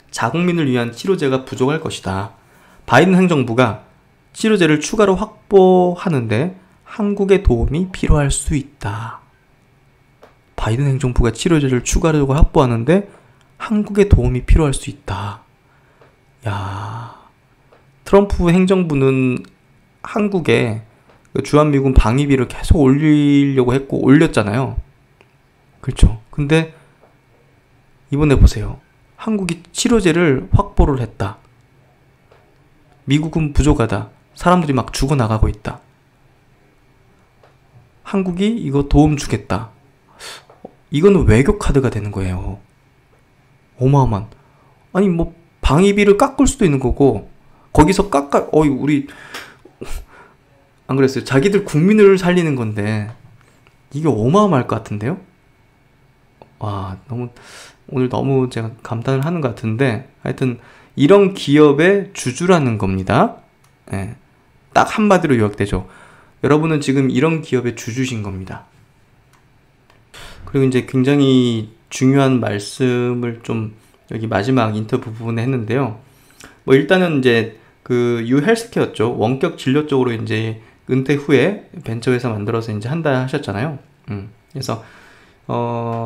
자국민을 위한 치료제가 부족할 것이다. 바이든 행정부가 치료제를 추가로 확보하는데 한국의 도움이 필요할 수 있다. 바이든 행정부가 치료제를 추가로 확보하는데 한국의 도움이 필요할 수 있다. 야, 트럼프 행정부는 한국에 주한미군 방위비를 계속 올리려고 했고 올렸잖아요. 그렇죠. 근데 이번에 보세요. 한국이 치료제를 확보를 했다. 미국은 부족하다. 사람들이 막 죽어나가고 있다. 한국이 이거 도움 주겠다. 이거는 외교 카드가 되는 거예요. 어마어마한. 아니 뭐 방위비를 깎을 수도 있는 거고 거기서 우리 안 그랬어요? 자기들 국민을 살리는 건데 이게 어마어마할 것 같은데요? 와, 오늘 너무 제가 감탄을 하는 것 같은데 하여튼 이런 기업의 주주라는 겁니다. 예, 딱 한마디로 요약되죠. 여러분은 지금 이런 기업의 주주신 겁니다. 그리고 이제 굉장히 중요한 말씀을 좀 여기 마지막 인터뷰 부분에 했는데요. 뭐 일단은 이제 그 유헬스케어죠. 원격 진료 쪽으로 이제 은퇴 후에 벤처회사 만들어서 이제 한다 하셨잖아요. 그래서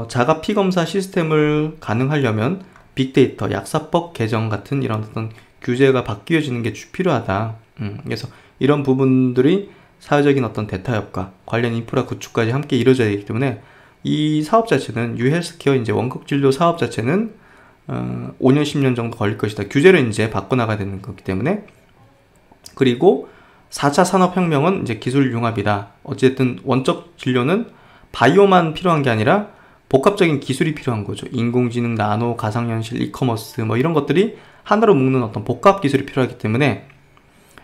자가 피검사 시스템을 가능하려면 빅데이터, 약사법 개정 같은 이런 어떤 규제가 바뀌어지는 게 필요하다. 그래서 이런 부분들이 사회적인 어떤 대타협과 관련 인프라 구축까지 함께 이루어져야 되기 때문에 이 사업 자체는 유헬스케어 이제 원격 진료 사업 자체는 5년 10년 정도 걸릴 것이다. 규제를 이제 바꿔나가야 되는 거기 때문에. 그리고 4차 산업혁명은 이제 기술 융합이다. 어쨌든 원적 진료는 바이오만 필요한 게 아니라 복합적인 기술이 필요한 거죠. 인공지능, 나노, 가상현실, 이커머스 뭐 이런 것들이 하나로 묶는 어떤 복합 기술이 필요하기 때문에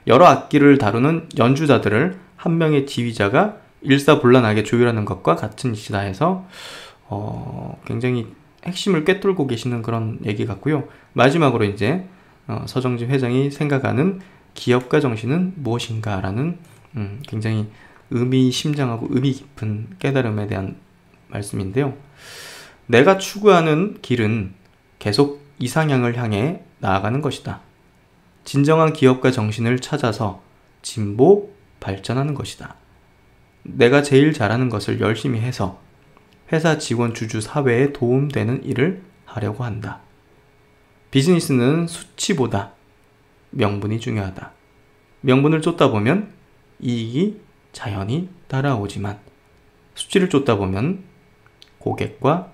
여러 악기를 다루는 연주자들을 한 명의 지휘자가 일사불란하게 조율하는 것과 같은 이시다 해서 굉장히 핵심을 꿰뚫고 계시는 그런 얘기 같고요. 마지막으로 이제 서정진 회장이 생각하는 기업가 정신은 무엇인가라는 굉장히 의미심장하고 의미 깊은 깨달음에 대한 말씀인데요. 내가 추구하는 길은 계속 이상향을 향해 나아가는 것이다. 진정한 기업가 정신을 찾아서 진보, 발전하는 것이다. 내가 제일 잘하는 것을 열심히 해서 회사 직원 주주 사회에 도움되는 일을 하려고 한다. 비즈니스는 수치보다 명분이 중요하다. 명분을 쫓다 보면 이익이 자연히 따라오지만 수치를 쫓다 보면 고객과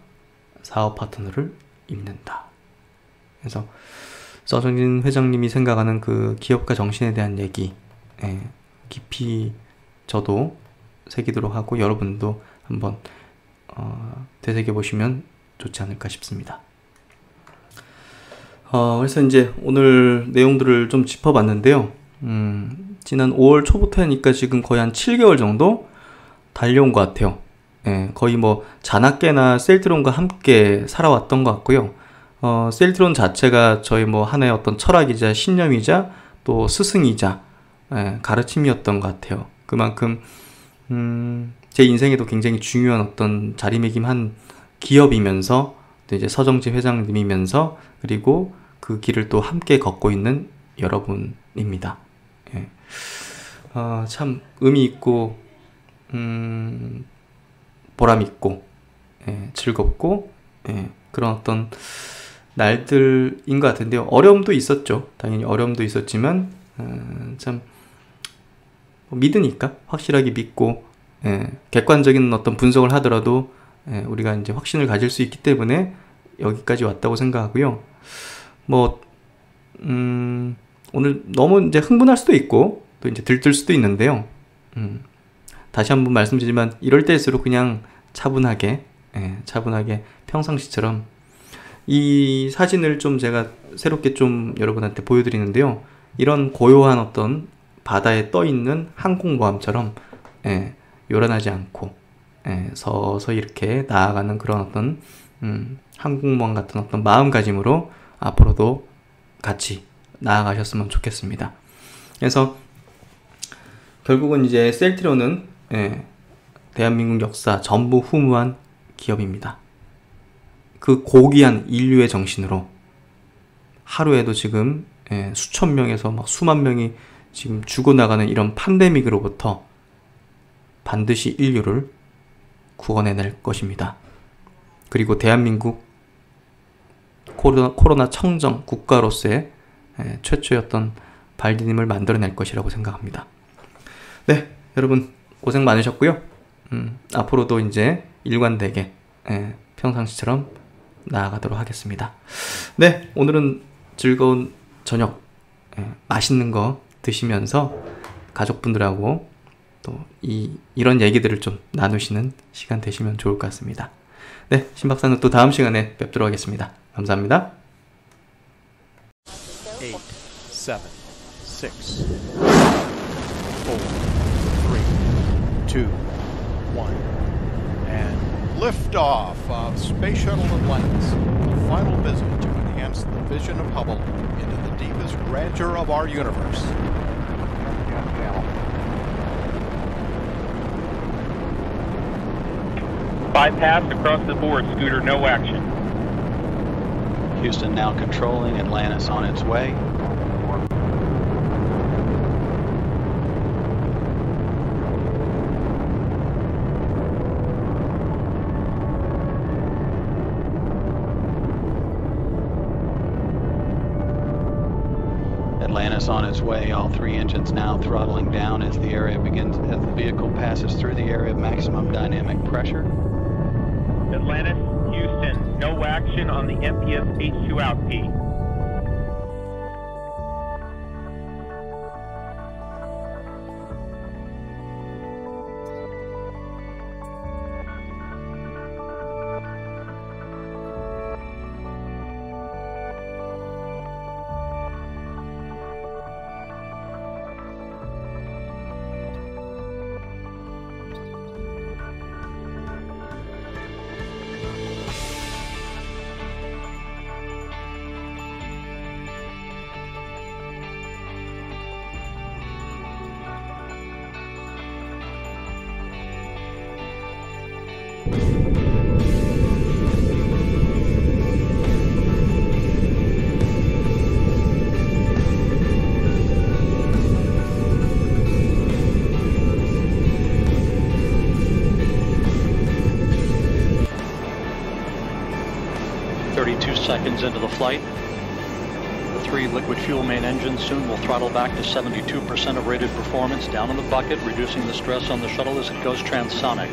사업 파트너를 잃는다. 그래서 서정진 회장님이 생각하는 그 기업가 정신에 대한 얘기, 깊이 저도 새기도록 하고 여러분도 한번 되새겨 보시면 좋지 않을까 싶습니다. 그래서 이제 오늘 내용들을 좀 짚어봤는데요. 지난 5월 초부터니까 지금 거의 한 7개월 정도 달려온 것 같아요. 거의 뭐 자나깨나 셀트론과 함께 살아왔던 것 같고요. 셀트론 자체가 저희 뭐 하나의 어떤 철학이자 신념이자 또 스승이자 가르침이었던 것 같아요. 그만큼 제 인생에도 굉장히 중요한 어떤 자리매김한 기업이면서 또 이제 서정진 회장님이면서 그리고 그 길을 또 함께 걷고 있는 여러분입니다. 참 의미 있고 보람 있고 즐겁고 그런 어떤 날들인 것 같은데요. 어려움도 있었죠. 당연히 어려움도 있었지만 참 믿으니까 확실하게 믿고 객관적인 어떤 분석을 하더라도 우리가 이제 확신을 가질 수 있기 때문에 여기까지 왔다고 생각하고요. 뭐 오늘 너무 이제 흥분할 수도 있고 또 이제 들뜰 수도 있는데요. 다시 한번 말씀드리지만 이럴 때일수록 그냥 차분하게 평상시처럼 이 사진을 좀 제가 새롭게 좀 여러분한테 보여드리는데요. 이런 고요한 어떤 바다에 떠있는 항공모함처럼 요란하지 않고 서서히 이렇게 나아가는 그런 어떤 항공모함 같은 어떤 마음가짐으로 앞으로도 같이 나아가셨으면 좋겠습니다. 그래서 결국은 이제 셀트론은 대한민국 역사 전무후무한 기업입니다. 그 고귀한 인류의 정신으로 하루에도 지금 수천 명에서 막 수만 명이 지금 죽어나가는 이런 팬데믹으로부터 반드시 인류를 구원해낼 것입니다. 그리고 대한민국 코로나 청정 국가로서의 최초의 어떤 발디딤을 만들어낼 것이라고 생각합니다. 네, 여러분 고생 많으셨고요. 앞으로도 이제 일관되게 평상시처럼 나아가도록 하겠습니다. 네, 오늘은 즐거운 저녁 맛있는 거 드시면서 가족분들하고 또 이런 얘기들을 좀 나누시는 시간 되시면 좋을 것 같습니다. 네, 신박사는 또 다음 시간에 뵙도록 하겠습니다. 감사합니다. 8, 7, 6, 4, 3, 2, 1, and liftoff of Space Shuttle Atlantis, a final visit to enhance the vision of Hubble into the deepest grandeur of our universe. Bypass across the board, Scooter, no action. Houston now controlling, Atlantis on its way. Atlantis on its way, all three engines now throttling down as the vehicle passes through the area of maximum dynamic pressure. Atlantis, Houston, no action on the MPS H2 outpeak. seconds into the flight. The 3 liquid fuel main engines soon will throttle back to 72% of rated performance down in the bucket, reducing the stress on the shuttle as it goes transonic.